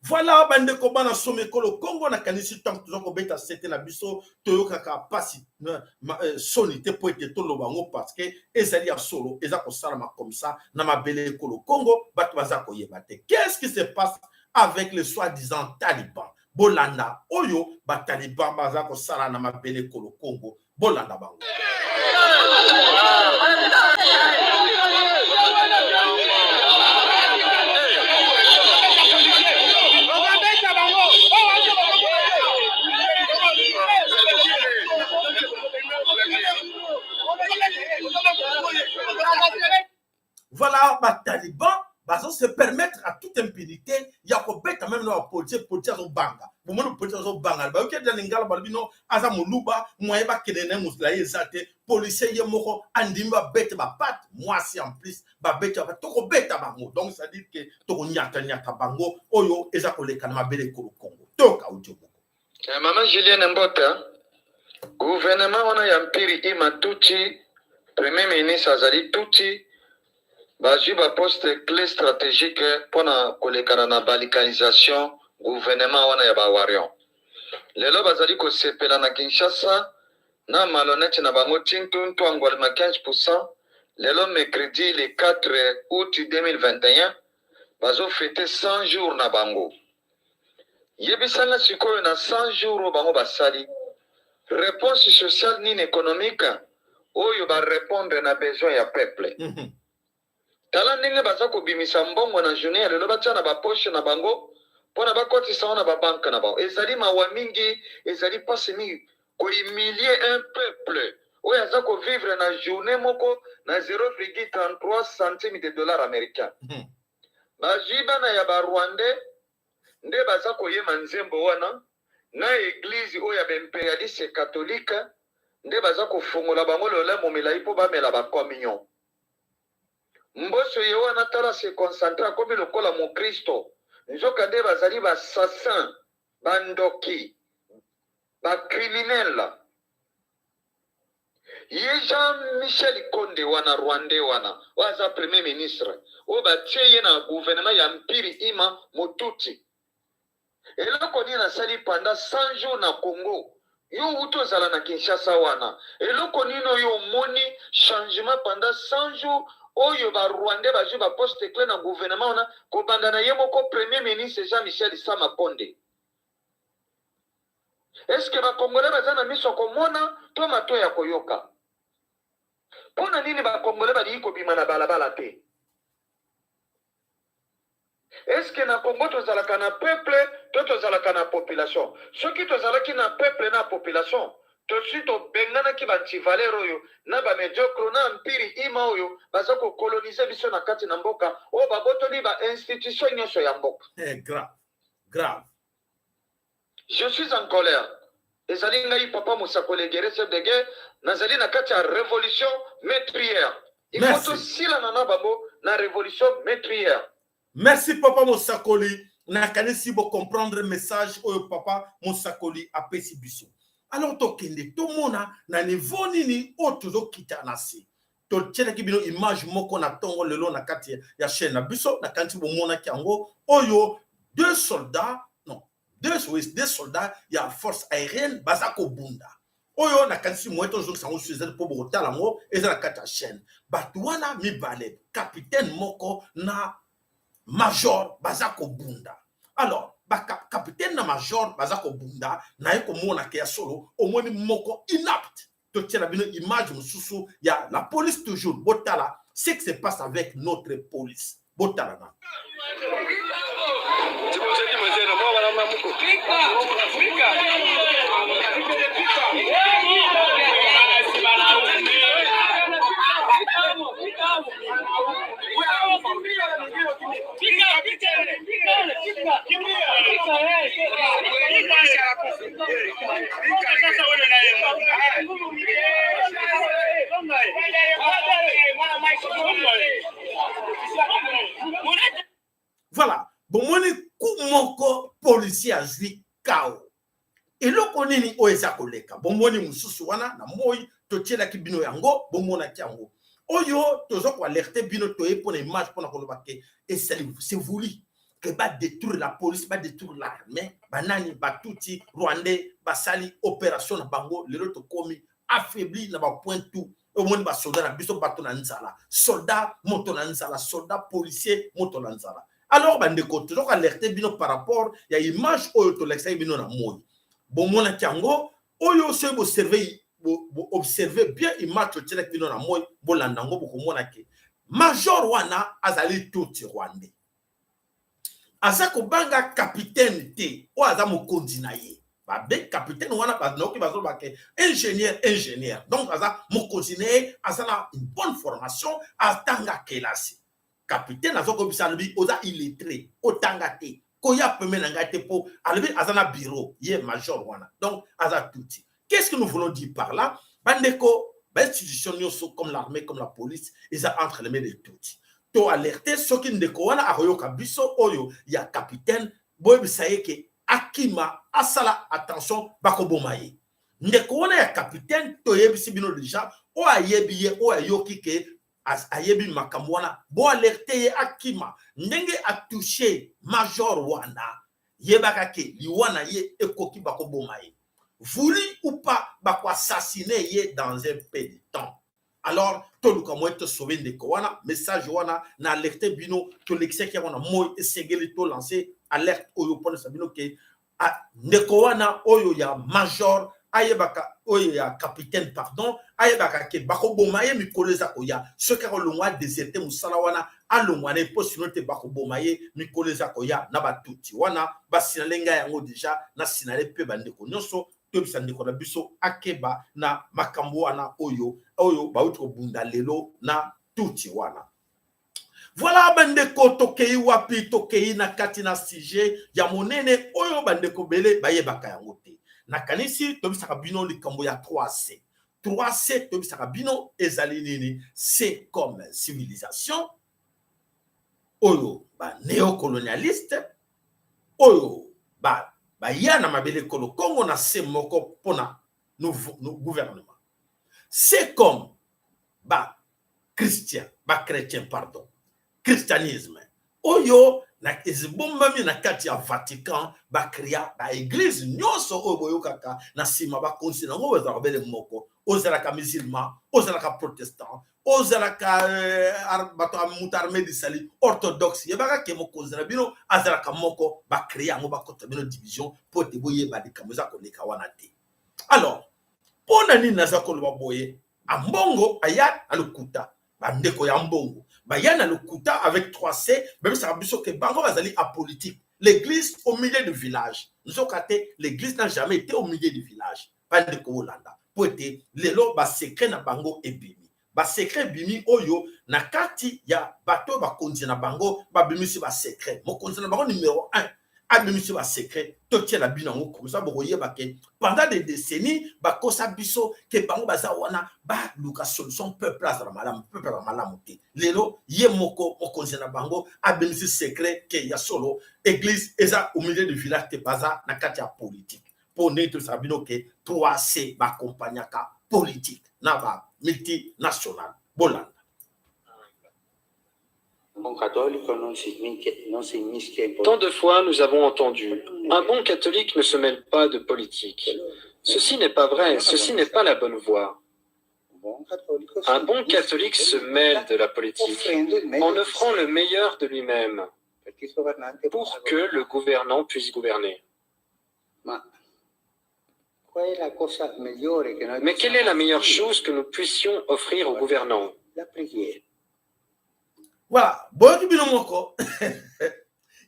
B: Voilà, bande ko bana someko le Congo na kanisi tant que ko beta c'était la biso toyoka ka pasi soni te po ete to lo bango parce que ezali ya solo eza ko salama comme ça na mabele ko le Congo bat baza ko yebate. Qu'est-ce qui se passe avec les soi-disant talibans? Bolanda oyo ba taliban baza ko sala na mabele ko le Congo bolanda bango. Voilà, les talibans se permettre à toute impunité, il y a quand même no policier zo banga bo mo policier zo banga ba ke dans ngala ba bino aza moluba moye ba kedene musla yezate policier ye moko andimba bête ba pat moi si en plus ba bête ba to ko beta bango donc ça dit que to ko nyata bango oyo eza ko lekana mabele ko Congo toka ujobo
E: Maman Julienne Mbota gouvernement wana ya mpiri imatuti premier ministre azali tuti bazwi ba poste clé stratégique pona kolekana na balikanisation gouvernement wana ya bawarion lelo bazali kosepela na Kinshasa na malhonnête na bango tintuntu angwalima 15%. Lelo mercredi le 4 août 2021 bazo fêter 100 jours na bango yebisanga sikoyo na 100 jours bango basali réponse sociale ni économique oyo ba répondre na besoin ya peuple. Tala ndenge baza kobimisa mbongo na journée ya lelo batia na bapoche na bango pona bakotisa wana ba banque na bango ezali mawa mingi ezali pasi mingi ko humilier un peuple oyo aza ko vivre na journée moko na 0,33 centimes de dollars américains. Bazwi bana ya ba Rwandais nde baza koyema nzembo wana na église oyo ya b'impérialiste catholique nde baza kofungola bango lolemo milai po bamela ba communion. Mboso ye wana tala se concentre komi lokola mo Kristo nzoka nde bazali ba assassin bandoki ba criminel. Ye Jean-Michel Konde wana Rwandais wana waza premier ministre o batie ye na gouvernement ya mpiri ima motuti eloko nini nasali pendant 100 jours na Congo yo utozala na Kinshasa wana eloko nini oyo moni changement pendant 100 jours oyo ba Rwandais bazwi ba poste clé na gouvernement wana kobanda na ye moko premier ministre Jean-Michel Sama Konde. Est-ce que ba Congolais baza na miso komona to mato ya koyoka pona nini ba Congolais bali kobima na balabala te? Est-ce que na Congo tozalaka na peuple to tozalaka na population? Soki tozalaki na peuple na population tosi tobengana ki bantivalere oyo na bamediocre na mpiri ima oyo baza kokolonize biso na kati na mboka oyo babotoli ba institution nyonso ya mboka.
B: Grave.
E: Je suis en colère. Ezali ngai papa Mosakoli guerre chef de guerre nazali na kati ya révolution meurtrière. Il faut sila na babo na révolution meurtrière.
B: Merci Papa Mosakoli. Nakanisi bo comprendre message oyo Papa Mosakoli a pesi biso. Alors tokende to mona na niveau nini o tozo kita na si. To tchela ki bino image moko na tongo lelo na kati ya chaîne na biso na kanti bo mona ki ango oyo deux soldats ya force aérienne bazako bunda. Oyo na kanti mweto zo sango suzel po botala ngo eza na kati ya chaîne. Batuana mibale capitaine moko na major bazako bunda. Alors capitaine na major bazako bunda na yeko mona ke ya solo omoni moko inapte to tiena bino image mususu ya la police toujours botala ce qui se passe avec notre police botala na Voilà, bon moni kumoko policier azwi kao. Eloko nini oeza koleka. Bon moni mususu wana na moi totiela ki bino yango, bon mona ki yango. Oyo tozo ko alerter bino toye pour image pour na koloba ke et c'est voulu que va détruire la police, va détruire l'armée, banani batuti Rwandais basali opération na bango le to komi affaibli na ba point tout. Au moins ba soldat na biso bato na nzala. Soldat moto na nzala, soldat policier moto na nzala. Alors bandeko tozo ko alerter bino par rapport ya image oyo to l'exai bino na moi. Bon mona kiango oyo se observer bien image to tchela bino na moi bolanda ngo bokomona ke major wana azali tuti Rwandais. Azako banga capitaine te o aza mokonzi na ye. Ba be capitaine wana ba noki bazo ba ke ingénieur. Donc aza mokonzi na ye azana une bonne formation atanga kelasi. Capitaine azoko bisalbi oza illettré otanga te koya peme na ngai te po alobi azana bureau ye major wana donc aza tuti. Qu'est-ce que nous voulons dire par là? Bandeko institution nyonso comme l'armée comme la police ils sont entre les mains de tuti to alerter ceux qui ndeko wana akoyoka biso oyo ya capitaine boyebisa ye ke akima asala attention bakoboma ye ndeko wana ya capitaine toyebisi bino déjà o ayebi ye o ayoki ke ayebi makambo wana bo alerter ye akima ndenge a touché major wana yebaka ke liwana ye ekoki bakoboma ye voulu ou pas bako assassiner ye dans un peu de temps. Alors to luka mo to sauver ndeko wana message wana na alerter bino to l'excès ki wana mo esengeli to lancer alerte oyo pona sabino ke ndeko wana oyo ya major ayebaka oyo ya capitaine pardon ayebaka ke bako boma ye mikolo eza koya soki akolongwa déserté musala wana alongwa na po sino te bako boma ye mikolo eza koya na batuti wana basinale ngai yango déjà na sinale pe bandeko nyonso tobisa ndeko na biso akeba na makambo wana oyo bauti kobunda lelo na tuti wana. Voilà bandeko tokei wapi tokei na kati na sujet ya monene oyo bandeko bele bayebaka yango te. Na kanisi tobisaka bino likambo ya 3C. 3C tobisaka bino ezali nini? C'est comme civilisation oyo ba néocolonialiste oyo ba yana mabele kolo Congo na se moko pona no gouvernement. C'est comme ba chrétien pardon. Christianisme. Oyo na ezibombami na kati ya Vatican ba kriya ba église nyonso oyo boyokaka na sima ba konsina ngo weza bele moko. Ozalaka musulman, ozalaka protestant, ozalaka bato amutarme di sali orthodoxe yebaka ke moko ozala bino azalaka moko ba kriya ngo ba kota bino division po te boye ba dikamuza koleka wana te. Alors, pona nini naza koloba boye ambongo ayat alukuta bandeko ya mbongo bayana lokuta avec 3C même ça biso ke bango bazali apolitique. L'église au milieu du village nzokate l'église n'a jamais été au milieu du village bandeko Holanda poete lelo ba secret na bango ebimi ba secret bimi oyo na kati ya bato ba konzi na bango ba bimisi ba secret mo konzi na bango numéro 1 abimisi ba secret totia la bino ngo comme ça bokoyeba ke pendant des décennies ba kosa biso ke bango baza wana ba luka solution peuple azala malamu te lelo ye moko mokonzi na bango abimisi secret ke ya solo église eza au milieu du village te baza na kati ya politique pour neto sabino ke 3C ba compagniaka politique na ba multinational Bolanda.
F: Tant de fois nous avons entendu « Un bon catholique ne se mêle pas de politique ». Ceci n'est pas vrai, ceci n'est pas la bonne voie. Un bon catholique se mêle de la politique en offrant le meilleur de lui-même pour que le gouvernant puisse gouverner. Mais quelle est la meilleure chose que nous puissions offrir aux gouvernants?
C: La prière.
B: Voilà, boyoki bino moko.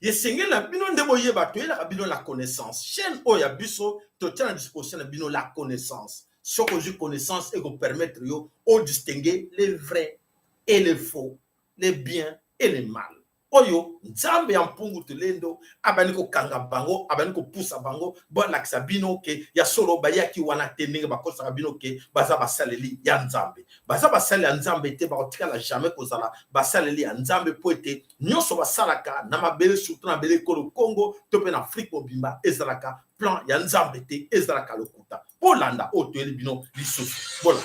B: Yesenge la bino ndebo yeba to la bino la connaissance. Chaîne oya biso to tient à disposition la bino la connaissance. Ce que j'ai connaissance et vous permettre yo au distinguer les vrais et les faux, les biens et les mal. Oyo nzambe ya mpungu tulendo abaniko kanga bango abaniko pusa bango bon laksa bino ke ya solo bayaki wana tenenge bakosa bino ke baza basaleli ya nzambe baza basali ya nzambe te bakotika la jamais kozala basaleli ya nzambe po ete nyonso basalaka na mabele surtout na bele kolo Congo to pe na Afrique mobimba ezalaka plan ya nzambe te ezalaka lokuta Polanda o to eli bino lisusu voilà.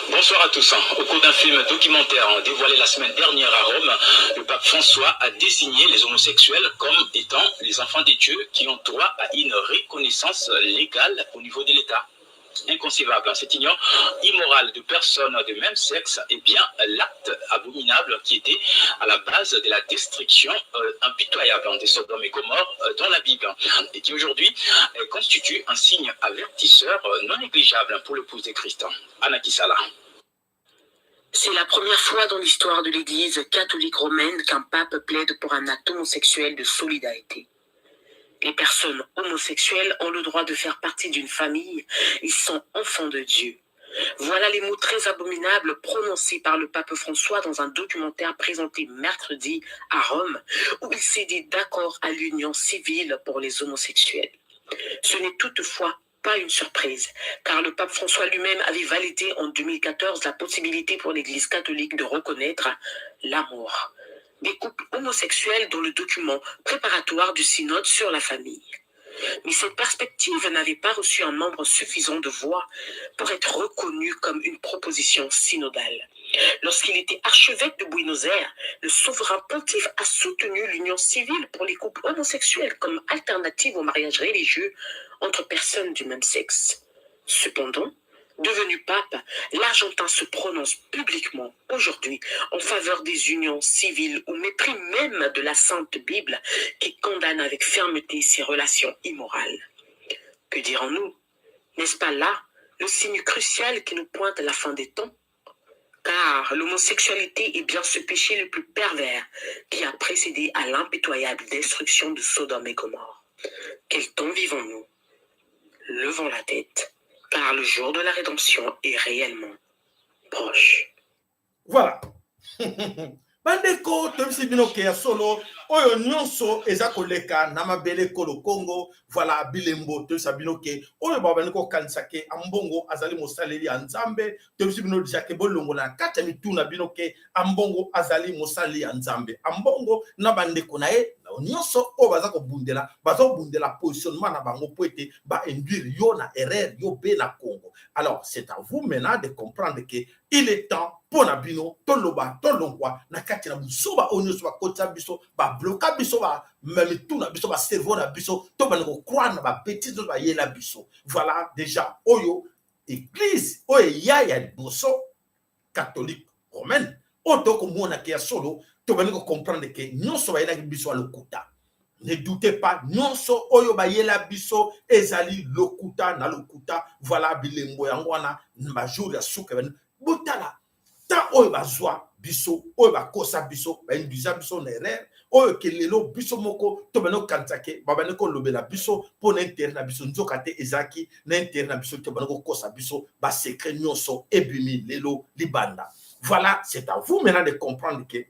G: Bonsoir à tous. Au cours d'un film documentaire dévoilé la semaine dernière à Rome, le pape François a désigné les homosexuels comme étant les enfants des dieux qui ont droit à une reconnaissance légale au niveau de l'État. Inconcevable, cette union immorale de personnes de même sexe est bien l'acte abominable qui était à la base de la destruction impitoyable des Sodomes et Gomorrhe dans la Bible et qui aujourd'hui constitue un signe avertisseur non négligeable pour l'épouse de Christ. Anna Kisala.
H: C'est la première fois dans l'histoire de l'Église catholique romaine qu'un pape plaide pour un acte homosexuel de solidarité. Les personnes homosexuelles ont le droit de faire partie d'une famille. Ils sont enfants de Dieu. Voilà les mots très abominables prononcés par le pape François dans un documentaire présenté mercredi à Rome, où il s'est dit d'accord à l'union civile pour les homosexuels. Ce n'est toutefois pas une surprise, car le pape François lui-même avait validé en 2014 la possibilité pour l'Église catholique de reconnaître l'amour des couples homosexuels dans le document préparatoire du synode sur la famille. Mais cette perspective n'avait pas reçu un nombre suffisant de voix pour être reconnue comme une proposition synodale. Lorsqu'il était archevêque de Buenos Aires, le souverain pontife a soutenu l'union civile pour les couples homosexuels comme alternative au mariage religieux entre personnes du même sexe. Cependant, devenu pape, l'Argentin se prononce publiquement aujourd'hui en faveur des unions civiles au mépris même de la Sainte Bible qui condamne avec fermeté ces relations immorales. Que dirons-nous? N'est-ce pas là le signe crucial qui nous pointe à la fin des temps? Car l'homosexualité est bien ce péché le plus pervers qui a précédé à l'impitoyable destruction de Sodome et Gomorrhe. Quel temps vivons-nous? Levons la tête, car le jour de la rédemption est réellement proche.
B: Voilà. Bandeko tomsi bino ke ya solo oyo nyonso eza koleka na mabele kolo Congo. Voilà bilembo tomsi bino ke oyo babani ko kanisa ke ambongo azali mosaleli ya Nzambe. Tomsi bino dija ke bolongo na kati ya mituna bino ke ambongo azali mosaleli ya Nzambe. Ambongo na bandeko na ye nyonso oyo baza kobundela bazobundela positionnement na bango po ete ba induire yo na erreur yo be na Congo. Alors c'est à vous maintenant de comprendre que il est temps pour Nabino, Toloba, Tolongwa, Nakati na biso ba onyo ba kota biso ba bloka biso ba même tout na biso ba cerveau na biso to ba ngo croire na ba bêtise ba yela biso. Voilà déjà oyo église oyo ya boso catholique romaine oto ko mona ke solo to ba ngo comprendre que nyonso ba yela biso a lokuta. Ne doutez pas, nyonso oyo ba yela biso ezali lokuta na lokuta. Voilà bilembo yangwana ba jour ya suka butala ta oyo bazwa biso oyo bakosa biso bainduisa biso na erreur oyo kelelo biso moko to bano kantake babane ko lobela biso po na intérêt na biso nzoka te ezaki na intérêt na biso to bano ko kosa biso ba secret nyonso ebimi lelo libanda. Voilà, c'est à vous maintenant de comprendre que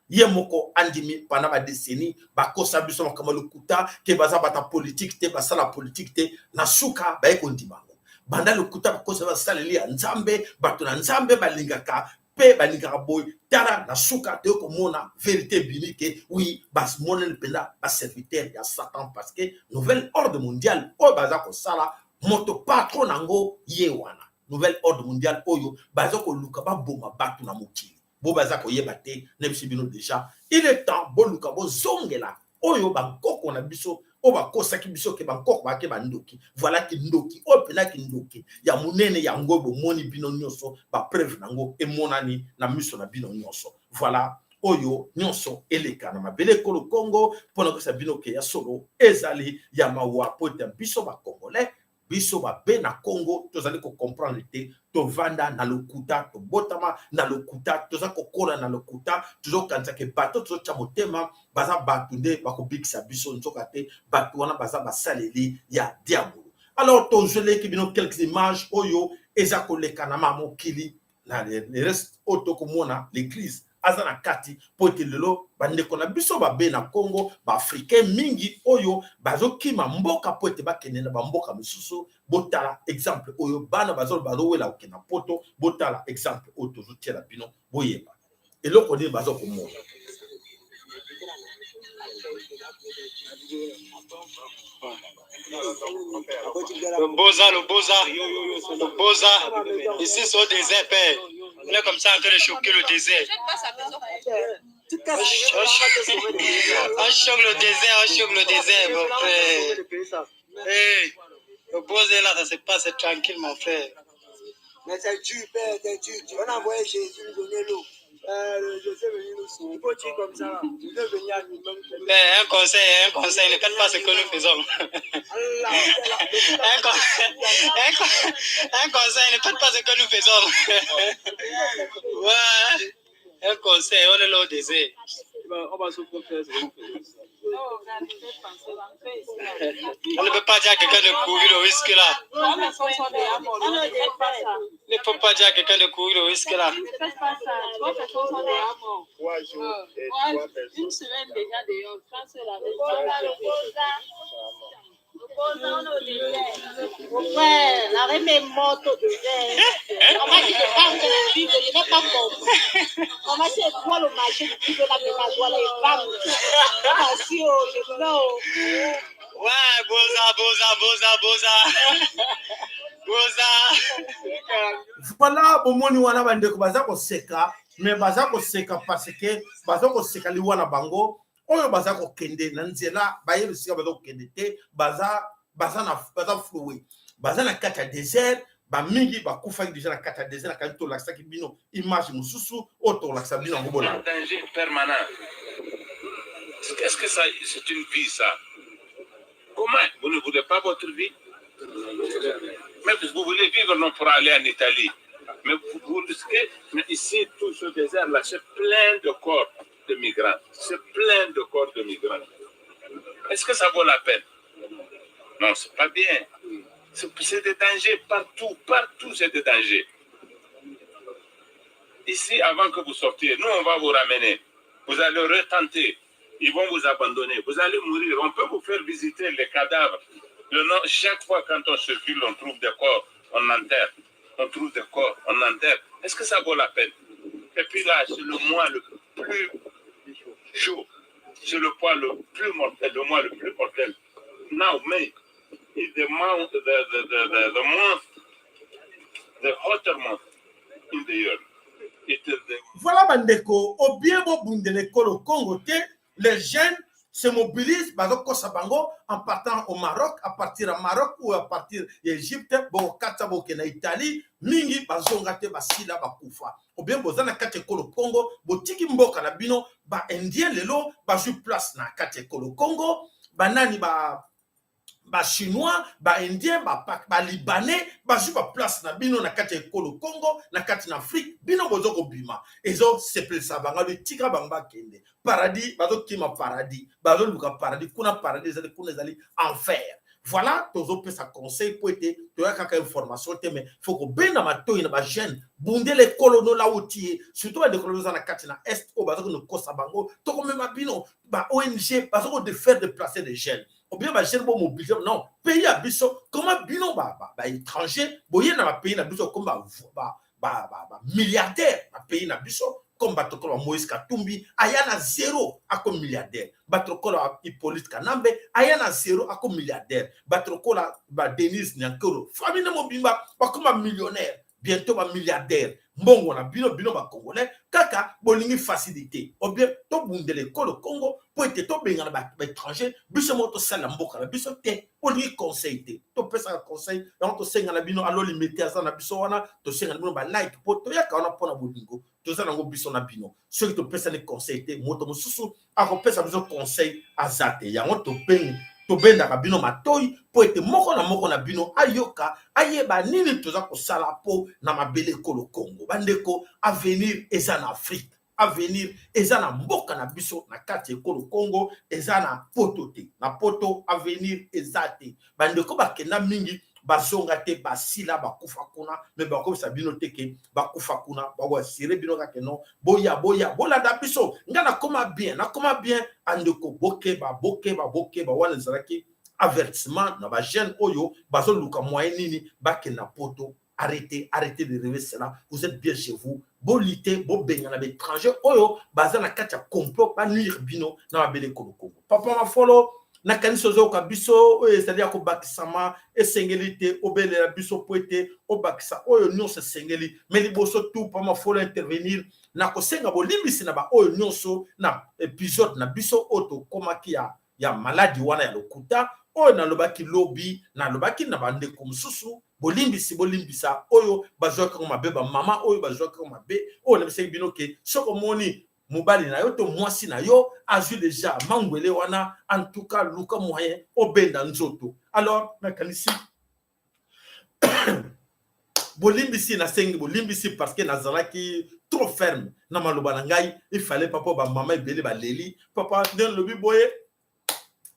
B: yemoko andimi pendant ma décennie bakosa biso makama lokuta ke baza bata politique te basala politique te na suka ba ekondima banda lokuta bakosa basaleli ya Nzambe bato na Nzambe balingaka pe balingaka boy tara na suka te komona vérité biblique oui bas monel penda ba serviteur ya Satan parce que nouvel ordre mondial o baza ko sala moto patron nango yewana nouvel ordre mondial oyo baza ko luka ba boma bato na mokili bo baza ko yeba te na biso bino déjà il est temps bo luka bo zongela oyo ba koko na biso o ba kosa ki biso ke ba koko ba ke ba ndoki. Voilà ki ndoki o pena ki ndoki ya munene ya ngobo moni bino nyonso ba preuve nango e monani na miso na bino nyonso. Voilà oyo nyonso eleka na mabele kolo Congo pona ko sa bino ke ya solo ezali ya mawa pota biso ba congolais biso ba be na Congo tozali ko comprendre te to vanda na lokuta to botama na lokuta toza ko kola na lokuta tozo kanza ke bato tozo cha motema baza batu nde bako bikisa biso nzoka te batu wana baza basaleli ya diabolo. Alors tozele ki bino quelques images oyo eza koleka na mamokili na le reste otoko mona l'église azana kati po ete lelo bandeko na biso babe na Congo ba africain mingi oyo bazokima mboka po ete bakende na bamboka misusu botala exemple oyo bana bazowela okena poto botala exemple oyo tozotiela bino boyeba eloko nini bazokomona.
I: Le Boza, ici sont des épais. On est comme ça en train de choquer le désert. On choque le désert, mon frère. Hey, le Boza est là, ça se passe tranquille, mon frère. Mais c'est dur, père, c'est dur. Tu vas envoyer Jésus nous donner l'eau. Je sais venir nous sauver. Il faut dire comme ça. Je veux venir à nous-mêmes. Mais un conseil, ne faites pas ce que nous faisons. Un conseil, ne faites pas ce que nous faisons. Ouais. Un conseil, on est là au désert. On va souffrir faire ce que nous faisons. On ne peut pas dire à quelqu'un de courir le risque là. On ne peut pas dire à quelqu'un de courir le risque là.
J: Une semaine déjà dehors. Ouais, la reine est morte au désert. Comment je te parle de la vie, je n'ai pas compris. Comment c'est quoi le marché du type de la mémoire, les femmes? Attention, je pleure.
I: Ouais, Boza.
B: Voilà, bomoni wana bandeko baza ko seka, mais baza ko seka parce que baza ko seka li wana bango, oyo baza ko kende na nzela, baye bisika baza ko kende te, baza floué. Baza na kati ya désert, ba mingi ba kufa déjà na kati ya désert na kanto laksa ki bino image mususu auto laksa bino ngobola.
K: Un danger permanent. Qu'est-ce que ça, c'est une vie ça? Comment vous ne voulez pas votre vie? Mais vous voulez vivre non pour aller en Italie. Mais vous risquez, mais ici, tout ce désert-là, c'est plein de corps de migrants. C'est plein de corps de migrants. Est-ce que ça vaut la peine? Non, c'est pas bien. C'est des dangers partout. Partout, c'est des dangers. Ici, avant que vous sortiez, nous, on va vous ramener. Vous allez retenter. Ils vont vous abandonner. Vous allez mourir. On peut vous faire visiter les cadavres. Chaque fois quand on circule, on trouve des corps, on enterre. On trouve des corps, on enterre. Est-ce que ça vaut la peine? Et puis là, c'est le mois le plus chaud. C'est le mois le plus mortel, le mois le plus mortel. Now, May, is the month, the month, the hotter month in the year. It is the...
B: Voilà, bandeko, au bien beau bundele kolo Congo, les jeunes se mobilisent en partant au Maroc, à partir au Maroc ou à partir d'Égypte, bon, Katabo na Italie, mingi bazongate basila bakufa. Ou bien bozana kate kolo Congo, botiki mboka na bino, ba indien lelo, ba ju place na kate kolo Congo, banani ba chinois, ba indien, ba libanais, ba ju ba place na bino na kate kolo Congo, na kate na Afrique, bino bozoko bima. Ezo seple sabanga de tigra bamba kende. Paradis, bazo kima paradis, bazo luka paradis, kuna paradis, kuna zali enfer. Voilà, tozo pe sa conseil pour être, tu as quelques informations, mais faut que ben na mato ina ba jeune, bunde les colonos la outil, surtout les colonos na kati na est, au bazo no kosa bango, to comme ma bino, ba ONG, bazo de faire déplacer des jeunes. Ou bien ba jeune bon mobiliser, non, pays à biso, comment bino ba étranger, boye na pays na biso comme ba milliardaire, na pays na biso. Comme Batokolo Moïse Katumbi, ayana zéro à comme milliardaire. Batokolo Hippolyte Kanambe, ayana zéro à comme milliardaire. Batokolo Denise Nyankoro, famille Mobimba, pas comme un millionnaire, bientôt un milliardaire. Mbongo na bino ba congolais, kaka bolingi facilité. Ou bien to bundele kolo Congo pour être to benga ba étranger, biso moto sala mboka na biso te, bolingi conseil te. To pesa conseil, on to senga na bino alo limiter ça na biso wana, to senga na bino ba like poto ya ka ona pona bolingo. To ça nango biso na bino. Ceux qui to pesa les conseil te, moto mususu ako pesa biso conseil azate. Ya on to benga to benda ka bino matoi po ete moko na bino ayoka ayeba nini toza ko sala po na mabele kolo Congo bandeko avenir eza na Afrique avenir eza na mboka na biso na kati kolo Congo eza na poto te na poto avenir ezate bandeko bakenda mingi bazonga te basila bakufa kuna me bakobisa bino teke bakufa kuna bawasire bino kake non boya bolanda biso nga na koma bien andeko bokeba wana zaraki avertissement na ba jeune oyo bazoluka moyen nini bakena poto arrêtez de rêver cela vous êtes bien chez vous bolité bobenga na étranger oyo bazana kati ya complot ba nuire bino na mabele Congo papa ma follow na kanisa zoka biso c'est-à-dire ko bakisama esengelite obele la biso poete obakisa oyo nyonso sengeli mais liboso tout pa ma follow intervenir na ko senga bolimbisi na ba oyo nyonso na épisode na biso auto komaki ya maladi wana ya lokuta oyo na lobaki lobby na lobaki na bande komsusu bolimbisa oyo bazoka ko mabeba mama oyo bazoka ko mabe oyo na bisengi bino ke soko moni mobali na yo to mwasi na yo azu déjà mangwele wana en tout cas luka moyen obenda nzoto alors na kanisi bolimbisi na sengi bolimbisi parce que nazalaki trop ferme na maloba na ngai il fallait papa ba mama ebele ba leli papa den lobi boye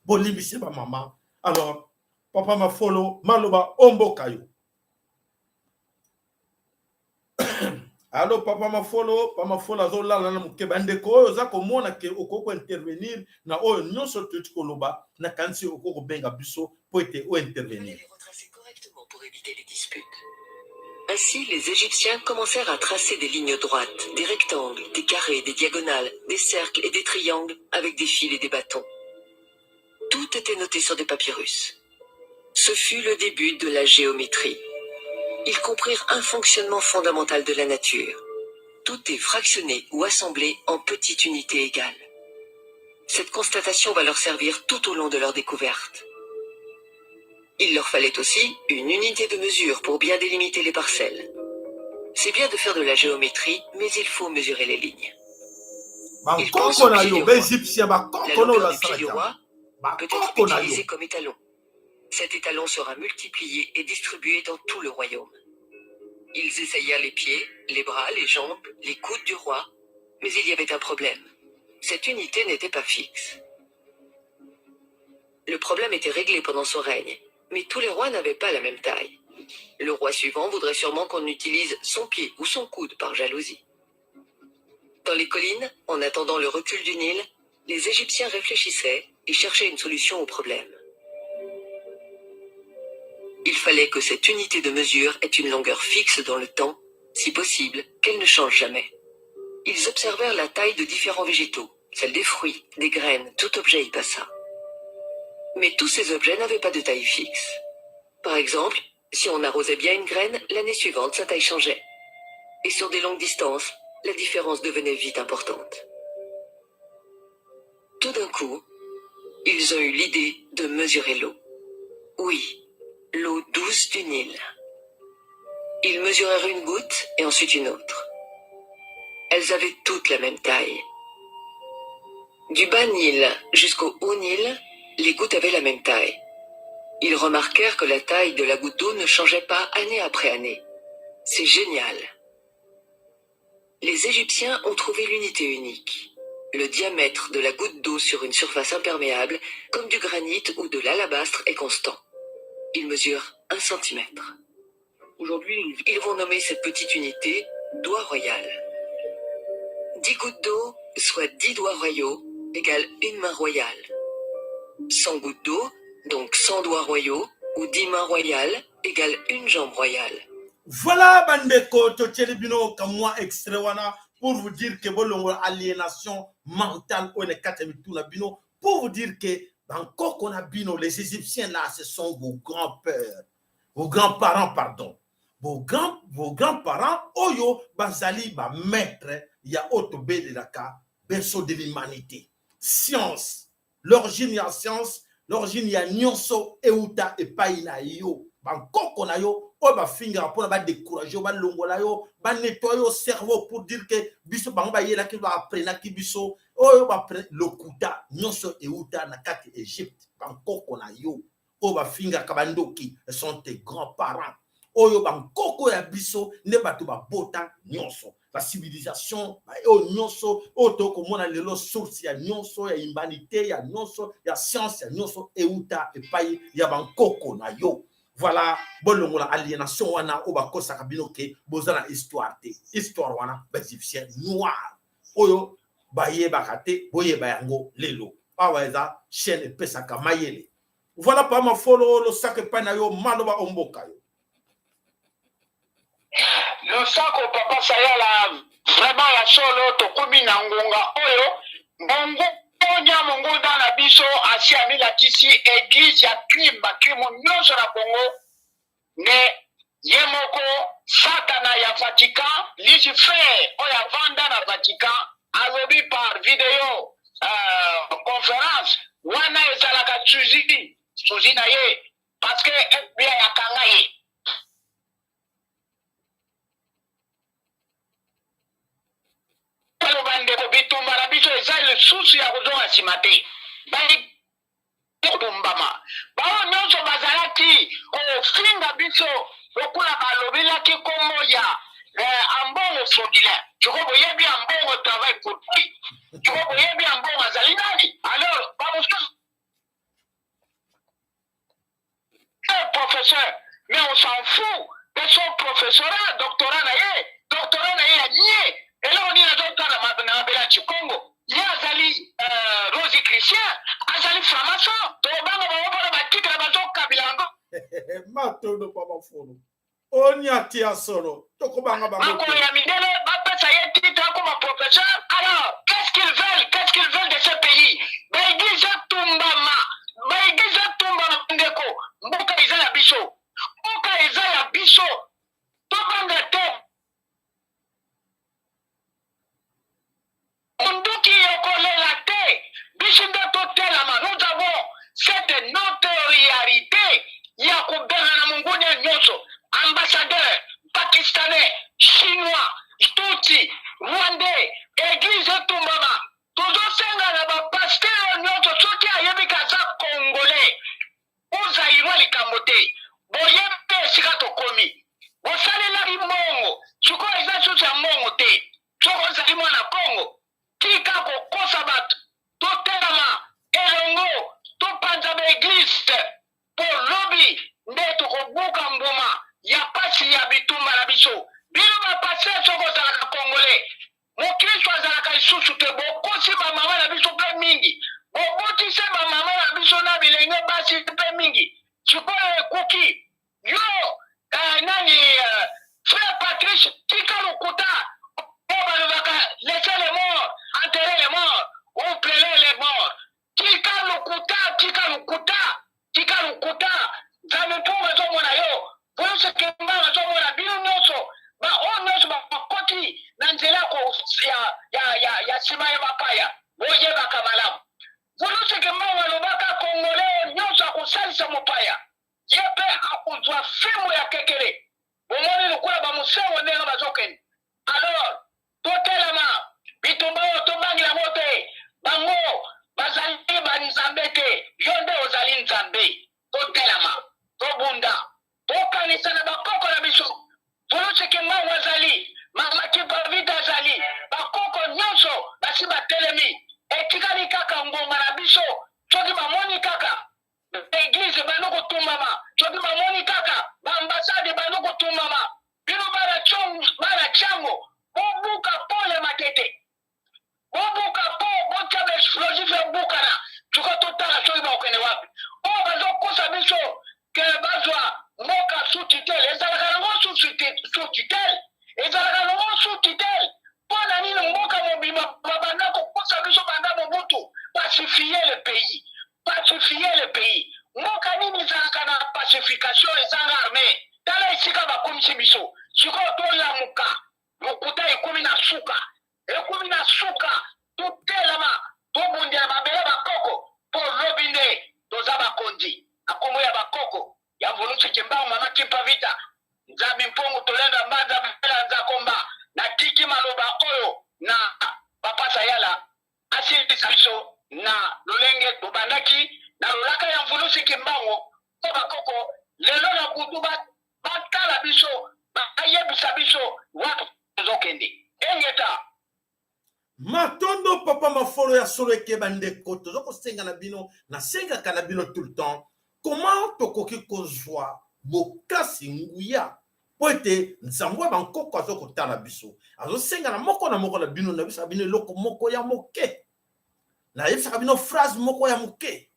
B: bolimbisi ba mama. Alors papa mafolo maloba omboka yo. Allo papa mafolo azolala na mukeba ndeko oyo za komona ke okoko intervenir na oyo nyonso tuti koloba na kansi okoko benga biso po ete o intervenir.
H: Retracer correctement pour éviter les disputes. Ainsi, les Égyptiens commencèrent à tracer des lignes droites, des rectangles, des carrés, des diagonales, des cercles et des triangles avec des fils et des bâtons. Tout était noté sur des papyrus. Ce fut le début de la géométrie. Ils comprirent un fonctionnement fondamental de la nature. Tout est fractionné ou assemblé en petites unités égales. Cette constatation va leur servir tout au long de leur découverte. Il leur fallait aussi une unité de mesure pour bien délimiter les parcelles. C'est bien de faire de la géométrie, mais il faut mesurer les lignes. Ils pensent au pied du roi. La longueur du pied du roi peut être utilisée comme étalon. Cet étalon sera multiplié et distribué dans tout le royaume. Ils essayèrent les pieds, les bras, les jambes, les coudes du roi, mais il y avait un problème. Cette unité n'était pas fixe. Le problème était réglé pendant son règne, mais tous les rois n'avaient pas la même taille. Le roi suivant voudrait sûrement qu'on utilise son pied ou son coude par jalousie. Dans les collines, en attendant le recul du Nil, les Égyptiens réfléchissaient et cherchaient une solution au problème. Il fallait que cette unité de mesure ait une longueur fixe dans le temps, si possible, qu'elle ne change jamais. Ils observèrent la taille de différents végétaux, celle des fruits, des graines, tout objet y passa. Mais tous ces objets n'avaient pas de taille fixe. Par exemple, si on arrosait bien une graine, l'année suivante, sa taille changeait. Et sur des longues distances, la différence devenait vite importante. Tout d'un coup, ils ont eu l'idée de mesurer l'eau. Oui, l'eau douce du Nil. Ils mesurèrent une goutte et ensuite une autre. Elles avaient toutes la même taille. Du bas Nil jusqu'au haut Nil, les gouttes avaient la même taille. Ils remarquèrent que la taille de la goutte d'eau ne changeait pas année après année. C'est génial. Les Égyptiens ont trouvé l'unité unique. Le diamètre de la goutte d'eau sur une surface imperméable, comme du granit ou de l'alabastre, est constant. Il mesure 1 centimètre. Aujourd'hui, ils vont nommer cette petite unité doigt royal. 10 gouttes d'eau, soit 10 doigts royaux, égale une main royale. 100 gouttes d'eau, donc 100 doigts royaux, ou 10 mains royales, égale une jambe royale.
B: Voilà, bandeko, totelebino, comme moi, extrait wana, pour vous dire que bon, aliénation mentale, on est bino, pour vous dire que dans Kokona Bino, les Égyptiens là, ce sont vos grands-pères, vos grands-parents, pardon. Vos grands-parents, Oyo, Bazali, ba maître, ya Otobe de Daka, berceau de l'humanité. Science. L'origine, il y a science. L'origine, il y a Nyonso, Euta, et Païna, yo. Ban Kokona yo, o ba finger pour ba décourager, ba longola yo, ba nettoyer au cerveau pour dire que biso ba ba yela ki ba apprendre ki biso, o ba le kuta, Nyonso Euta na kati Égypte, ban Kokona yo, o ba finger kabandoki, sont tes grands-parents. Oyo ban koko ya biso ne batu ba bota nyonso la civilisation o nyonso o to ko mona lelo source ya nyonso ya humanité ya nyonso ya science ya nyonso euta e pai ya ban koko na yo. Voilà bolongo la aliénation wana o ba kosa kabino ke bozana histoire wana ba égyptien noir oyo ba yeba kate boye ba yango lelo awaza chaîne pesa kamayele. Voilà pas ma follow le sac pa na yo maloba omboka yo.
C: Le sako papa sayala vraiment ya solo tokumi na ngonga oyo mbongo onya mongo na biso asia mila kisi église ya crime nyonso na Congo ne yemoko satana ya Vatican Lucifer oya vanda na Vatican alobi par vidéo conférence wana ezalaka suzi na ye parce que FBI akanga ye. Bandeko bitumba na biso eza lisusu ya kozonga nsima te kotumbama bao nyonso bazalaki kofinga biso lokola balobelaki kombo ya ambongo fraudulent soko boyebi ambongo travail produit soko boyebi ambongo azali nani alors bamosusu professeur. Mais on s'en fout de son professorat, doctorat naye nié. Et là, on est à d'autres dans la Congo. Il y a Azali Rosie Christian, Azali franc-maçon. Tobanga ba batika na bazo kabilango.
B: Matondo papa fono. Oni atia solo. Tokobanga bango.
C: Mako ya midele bapesa ye titre comme professeur. Alors, qu'est-ce qu'ils veulent? Qu'est-ce qu'ils veulent de ce pays? Baïgiza tumbama. Baïgiza tumbama ndeko. Mboka iza ya biso. Mboka iza ya biso. Tobanga te. Munduki yokolela te. Bishinda totelama. Nous avons cette notoriété. Yakubena na mungunya nyoso. Ambassadeur pakistanais, chinois, tutsi, rwandais, église tumbama. Toujours senga na ba pasteur nyoso soki ayebi kaza congolais. Uzairwa likamote. Boyebe sika tokomi. Bosalela limongo. Suko eza chucha mongo te. Choko zali mwana Congo. Tika kokosa bato. Totelama elongo. Topanza ba église. Pour lobby. Ndeto kobuka mbuma. Ya pasi ya bitumba na biso. Bino ba pasi soko zalaka Congolais. Mokristo azalaka isusu te bokosi ba mama na biso pe mingi. Boboti se ba mama na biso na bilenge basi pe mingi. Chikoye kuki. Yo nani frère Patrice tika lokuta. Oba lobaka laisser les morts, enterrer les morts ou pleurer les morts. Tika lokuta, tika lokuta, tika lokuta. Zametunga zomo na yo. Bonse kembanga zomo na bino nyoso. Ba o nyoso ba koti na nzela ko ya sima ya mapaya. Boye bakamalamu. Bonse kembanga lobaka Congolais nyoso akusalisa mopaya. Yepe akuzwa fimo ya kekele. Bomoni lukula ba musewo ndenga bazokeni. Alors, totelama bitumba otobangi la mote. Bango bazali banzambe te. Yonde ozali nzambe. Totelama. Tobunda. Tokanisa na bakoko na biso. Tuluse kemba wazali. Mama kipavita zali. Bakoko nyonso. Basi batelemi. Etikali kaka ngonga na biso. Choki mamoni kaka. Église banoko tumama. Choki mamoni kaka. Ambasade banoko tumama. Bino bara chango. Bobuka pole matete. Bobuka po. Bocha explosif ya bukana. Chuka totala choki ba okene wapi. O bazo kosa biso. Que bazwa moka sous-titel. Ezalaka nango sous-titel. Ezalaka nango sous-titel. Pona nini mboka mobima babanda kokosa biso banda mobutu. Pacifier le pays. Pacifier le pays. Mboka nini ezalaka na pacification ezanga armée. Tala isika bakomisi biso. Siko tolamuka. Lokuta ekumi na suka. Ekumi na suka. Totelama. Tobundela mabele bakoko. Po robine. Toza bakondi. Akomo ya bakoko ya volusi kimbao mama kipa vita nzabi mpongo tolenda mbaza bela za komba na tiki maloba oyo na papa sayala asili sabiso na lolenge bobandaki na lolaka ya volusi kimbao ko bakoko lelo na kutuba bakala biso ayebisa biso watu zokende engeta
B: Matondo papa mafolo ya solo ekeba ndeko tozoko senga na bino na senga kana bino tout le temps. Comment tokoki kozwa bokasi nguya po ete nzambo bankoko azokotala biso azosenga na moko na bino na biso bino eloko moko ya moke na yebisaka bino phrase moko ya moke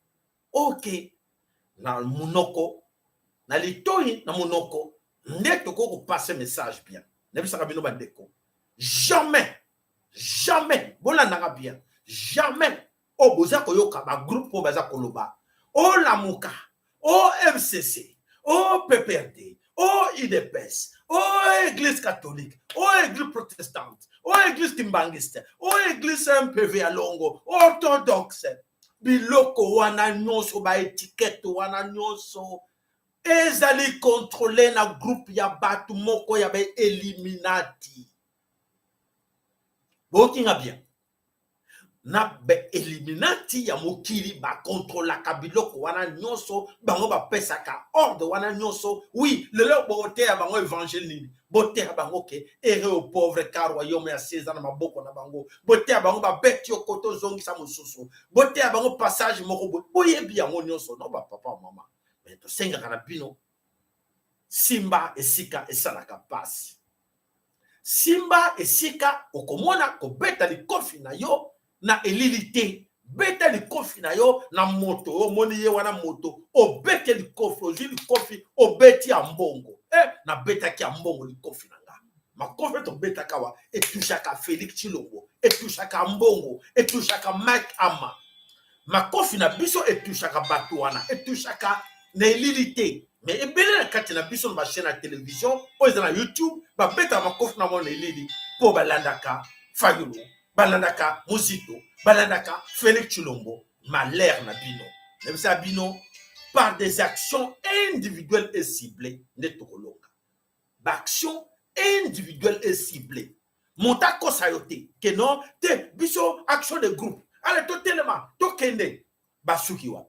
B: ok na monoko na litoi na monoko nde tokoki kopase message bien na yebisaka bino bandeko jamais bolandanga bien jamais o boza koyoka bagroupe oyo baza koloba o lamuka o MCC, o PPRD, o IDPS, o Église catholique, o Église protestante, o Église kimbangiste, o Église MPV à Longo, orthodoxe, biloko wana nyonso ba étiquette wana nyonso ezali contrôler na groupe ya batu moko ya ba Illuminati. Bokinga bien. Na be Illuminati ya mokili ba contrôla kabiloko wana nyonso bango ba pesaka ordre wana nyonso oui lelo bote ya bango évangile bote ya bango ke ere au pauvre car royaume ya César na maboko na bango bote ya bango ba beti okoto zongisa mosusu bote ya bango passage moko boyebi yango nyonso no ba papa mama mais to senga kana bino simba esika esalaka pasi. Simba esika okomona kobeta likofi na yo na elilite. Beta likofi na yo na moto. Omoni ye wana moto. Obete likofi. Ozi likofi. Obeti ya mbongo. Na beta ki ya mbongo likofi na nga. Makofi to beta kawa. Etushaka Félix Tshilombo. Etushaka mbongo. Etushaka Mike Ama. Makofi na biso etushaka batu wana. Etushaka na elilite. Mais ebele na kati na biso na chaîne de télévision. Oza na YouTube. Ba beta makofi na mona elili. Po balandaka Fayulu. Balandaka Muzito. Balandaka Félix Tshilombo. Malheur na bino. Même ça bino. Par des actions individuelles et ciblées. Netolonga. Action individuelle et ciblée. Monta kosayote. Que non. Te biso action de groupe. Allez, to tellement. To kende. Basukiwa.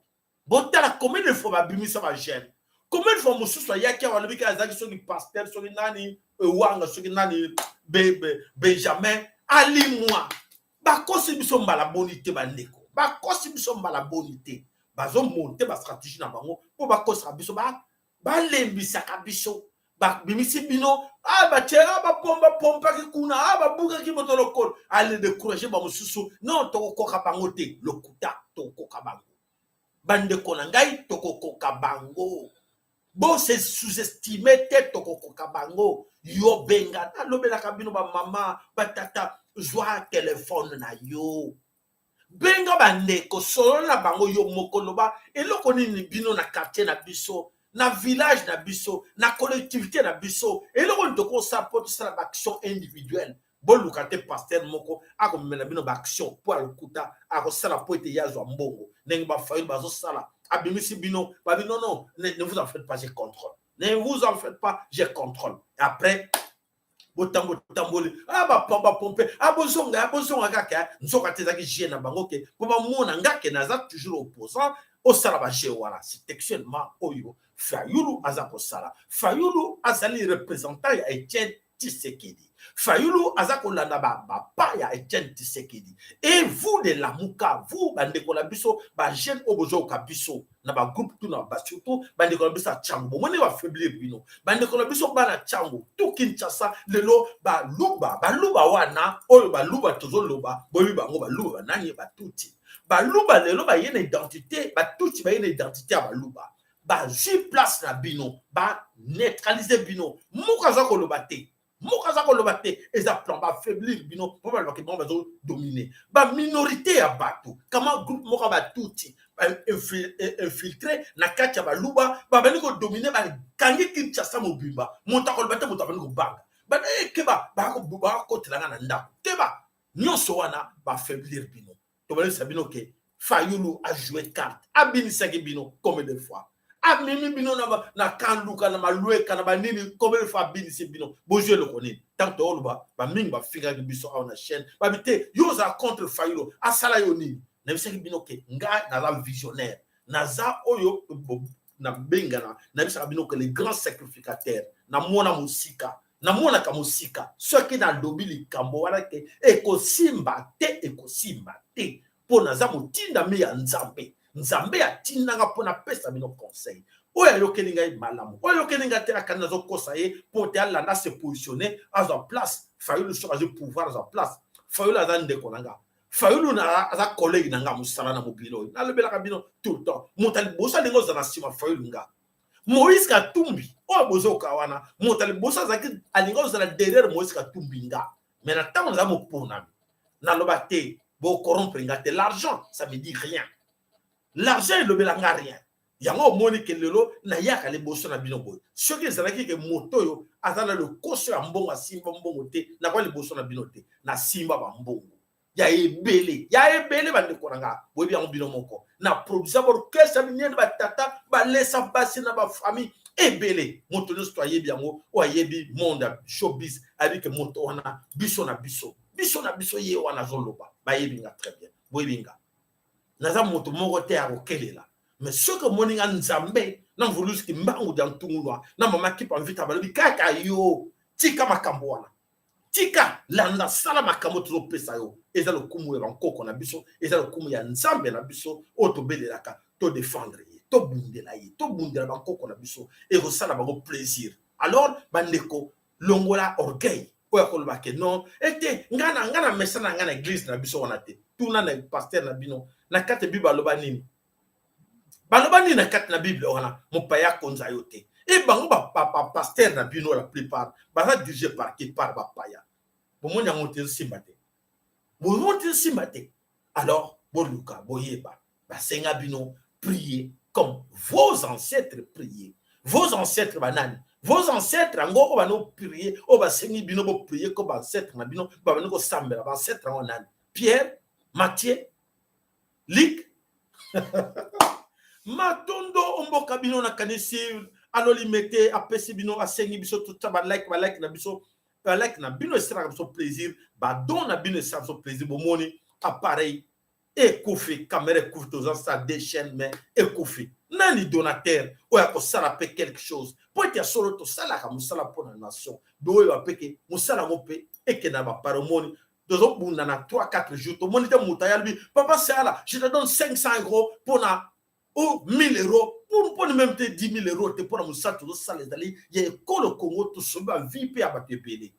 B: Bon, t'as la combien de fois babimisa ma chaîne. Combien de fois mon sous soya qui a enlevé qu'à zaki sur le pasteur, sur le nani, wanga, sur le nani, Benjamin, Ali moi. Ba kosi biso mbala bonité ba neko. Ba kosi biso mbala bonité. Ba zo monter ba stratégie na bango pour ba kosi biso ba lembisa ka biso. Ba bimisi bino ba tera ba pompa ki kuna ba buka ki motolo kol. Allez décourager ba mususu. Non to ko ka bango te. Le kuta to ko ka bango. Bande konangai to ko ka bango. Bon, c'est sous-estimé tête au Kokabango. Yo benga. Lobela kabino ba mama, ba tata, joie téléphone na yo. Benga bande ko solo na bango yo moko loba. Et loko ni bino na quartier na biso, na village na biso, na collectivité na biso. Et loko ni toko support sa action individuelle. Bon lukate pasteur moko ako mena bino ba action pour akuta ako sala po ete yazo mbongo. Nengi ba fayi ba zo sala. Abimisi bino, non, ne vous en faites pas, j'ai contrôle. Ne vous en faites pas, j'ai contrôle. Et après, botamboli, ba pompe, bozonga kaka, nzoka tezaki jie na bango ke, po ba mona ngake naza toujours opposant, au salaba jie wala. C'est textuellement oyo. Fayulu azako sala. Fayulu azali représentant ya Etienne Tshisekedi. Fayulu azako landa ba ya Etienne Tshisekedi. Et vous de la Muka, vous bandeko la biso, ba jeune obozo ka biso na ba groupe tout na ba surtout bandeko la biso chango. Mone wa faiblir bino. Bandeko la biso bana chango. Tout Kinshasa lelo ba luba wana oyo ba luba tozo loba, boyi bango ba luba nani ba tuti. Ba luba lelo ba yene identité, ba tuti ba yene identité ba luba. Ba ji place na bino, ba neutraliser bino. Muka zako lobate. Mokaza ko lobate eza plan ba faiblir bino pour ba ke bon ba dominer ba minorité ya bato kama groupe moka ba tuti ba infiltrer na kati ba luba ba bani ko dominer ba kangi Kinshasa mobimba monta ko lobate monta bani ko banga ba ke ba ko telanga na ndako ke ba nyonso wana ba faiblir bino to ba sa bino ke Fayulu a joué carte abini saki bino combien de fois. Ah, mimi bino na kanduka na malueka na banini combien de fois bini si bino bonjour le connaît tant que oluba ba mingi ba fika ki biso na chaîne ba bité yo za contre Fayulu asala yo ni na bisa ki bino ke nga na la visionnaire naza oyo na benga na bisa bino que les grands sacrificateurs na mona musika na mona ka musika ceux qui na lobili kambo wana ke ekosimba te po naza mutinda mi ya nzambe Nzambe atinanga pona pesa bino conseil. Oya yokelinga malamu. Oya yokelinga te akana zo kosaye pour te alanda se positionner à sa place. Fayulu sera de pouvoir à sa place. Fayulu azande konanga. Fayulu na aza collègue nanga musala na mobilo. Na lebela kabino tout le temps. Motali bosa lingo za na sima Fayulu nga. Moïse Katumbi. Oya bozo kawana. Motali bosa zaki alingo za derrière Moïse Katumbi nga. Mais na tango za mo pona. Na lobate bo corrompre nga te l'argent ça me dit rien. L'argent est le belanga rien. Yango moni ke lelo na yaka le boso na bino boy. Ce qui ezalaki ke moto yo azala le koso ya mbongo simba mbongo te na kwa le boso na bino te na simba ba mbongo. Ya ebele bande konanga boy bi bino moko. Na produisa bor kesa binene ba tata ba lesa basi na ba famille ebele. Moto no citoyen biango o ayebi monde showbiz avec moto wana biso na biso ye wana zoloba. Ba yebi nga très bien. Boy binga. Naza moto moko te akokelela mais ce que moninga nzambe na vouloir ki mbangu dans tungulwa na mama ki pa vita balobi kaka yo tika makambo wana tika landa sala makambo to pesa yo eza le kumu ya nkoko na biso eza le kumu ya nzambe na biso o to belelaka to défendre ye to bundela ye to bundela bakoko na biso et kosala bango plaisir. Alors bandeko longola orgueil oya koloba ke non ete ngana mesana ngana église na biso wana te tuna na pasteur na bino na kate bible aloba nini na kate na bible wana mopaya konza yo te et bango ba pasteur na bino la plupart baza dirigé par qui par ba paya bomoni yango te simbate alors boluka boyeba basenga bino prier comme vos ancêtres prier vos ancêtres banani vos ancêtres ngo bano prier o basengi bino bo prier comme ancêtres na bino ba bano ko sambela ba ancêtres ngo nani Pierre Matthieu Luc matondo omboka bino na kanisi aloli mete apesi bino asengi biso tout ba like na biso ba like na bino sera biso plaisir ba don na bino sera biso plaisir bomoni appareil écoufé caméra écoufé tous ça déchaîne mais écoufé nani donateur oya ko sala pe quelque chose pour être solo to sala ka musala pour la nation do yo apeke musala mope ekena ba paromoni dozo bunda na 3-4 jours to monite mutayal bi papa sala je te donne 500 € pour na ou 1000 € pour même te 10 000 € te pour na musala to sala dali ye ko le Congo to soba vie pe abate pele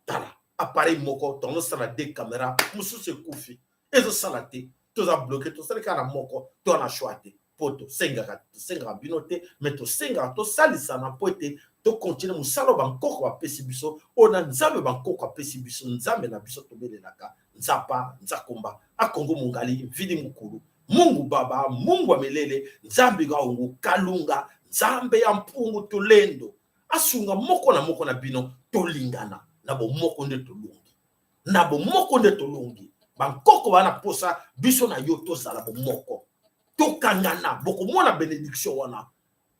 B: tala appareil moko to sala des caméras musu se kufi ezo salate to za bloqué to sala kana moko to na choité poto senga binote mais to senga to salisa na poete to continuer musalo bankoko ba pesibiso ona nzambe bankoko ba pesibiso nzambe na biso to belelaka nzapa nzakomba akongo mungali vidi mukulu Mungu baba Mungu amelele nzambe ga ungu kalunga nzambe ya mpungu to lendo asunga moko na bino to lingana na bo moko nde to lungi bankoko bana posa biso na yo to sala bo moko to kangana boko mona bénédiction wana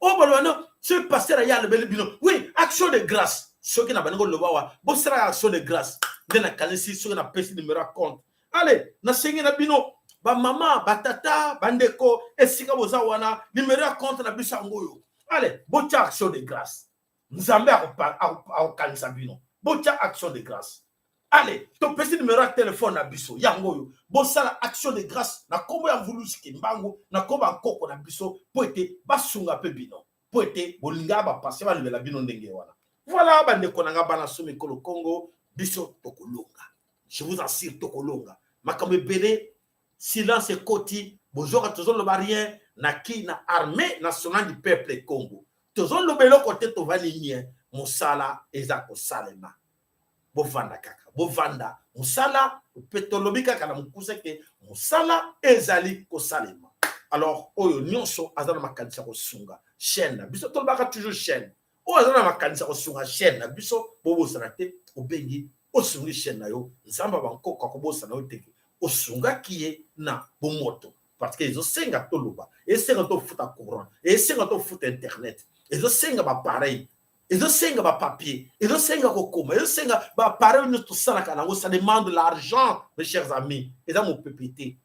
B: o balwana ce pasteur ya le bino oui action de grâce ce qui na bango le bawa bo sera action de grâce de na kanisi ce na pesi numéro compte allez na sengi na bino ba mama ba tata bandeko esika boza wana numéro compte na biso ngoyo allez bo tia action de grâce nzambe a kanisa bino bo tia action de grâce. Allez, ton petit numéro de téléphone na biso yangoyo bosala action de grâce na kombo ya vuluski mbango na kombo nkoko na biso po ete basunga pe bino po ete bolinga ba passer ba libela bino ndenge wana voilà bande konanga bana somi kolo Congo biso tokolonga je vous assure tokolonga makambe belé silence et koti bonjour à tous le barien na ki na armée nationale du peuple Congo tous le belo côté to valinien musala ezako salema bovanda kaka bovanda musala petolobika kana mukuse ke musala ezali ko salema alors oyo nyonso azana makanisa ko sunga chaîne na biso tolbaka toujours chaîne o azana makanisa ko sunga chaîne na biso bobo sanate obengi osungi chaîne na yo nzamba bankoko ko bosa na oteke osunga kiye na bomoto parce que ils ont senga toloba et senga to futa courant et senga to futa internet ils ont senga ba pareil. Et de senga ba papier, et de senga kokoma, et de senga ba pareil nous tout ça là, ça demande de l'argent, mes chers amis. Et dans mon PPT,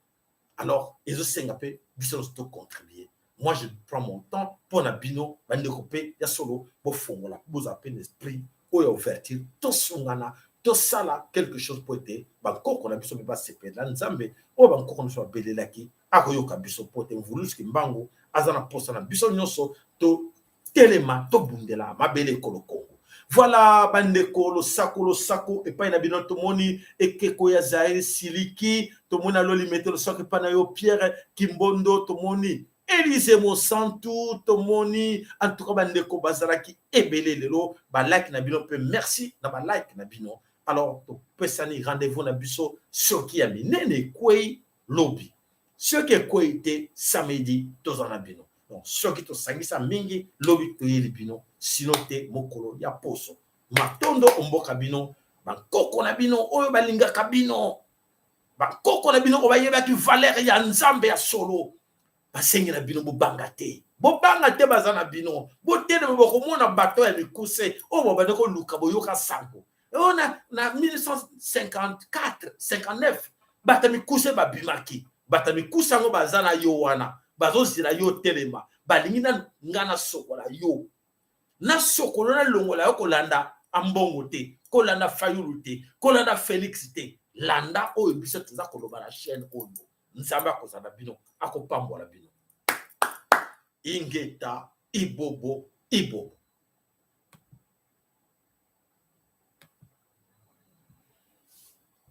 B: alors et de senga pe, biso to contribuer. Moi je prends mon temps pour na bino, ba ndekopé ya solo, bo fongola, bo appel l'esprit, o ya ouverture, to sungana, to sala quelque chose pour être, ba koko na biso ba sepe la nzambe, o ba koko no so belelaki, akoyoka biso pote mvuluski mbango, azana posa na biso nyonso to telema to bundela mabele kolo Congo. Voilà bandeko lo sako et pas na bino to moni ekeko ya Zaire Siliki to mona lo limete lo sako pa na yo Pierre Kimbondo to moni Élise Monsantou to moni en tout cas bandeko bazaraki ebele lelo ba like na bino pe merci na ba like na bino. Alors to pesani rendez-vous na biso soki ya minene kwei lobby soki kwei samedi to zana bino. Donc, ceux qui te sangisa mingi, lobi to yelibino, sinote mokolo ya poso. Matondo omboka bino, bankoko na bino, oyo balinga kabino. Bankoko na bino, obayeba ki valeur ya nzambe ya solo. Basengi na bino, bobangate. Bobangate bazana bino. Botene boko mona bato ya mikuse, o bobadeko luka boyoka sango. On a 1954, 59, bata mikuse babimaki. Bata mikuse ngo bazana yo wana. Bazozira yo telema balingi na ngana sokola yo na sokolo na longola yo kolanda ambongo te kolanda fayulu te kolanda Felix te landa oyo biso tuza koloba la chaîne oyo nzamba kozana bino akopambola bino ingeta ibobo ibobo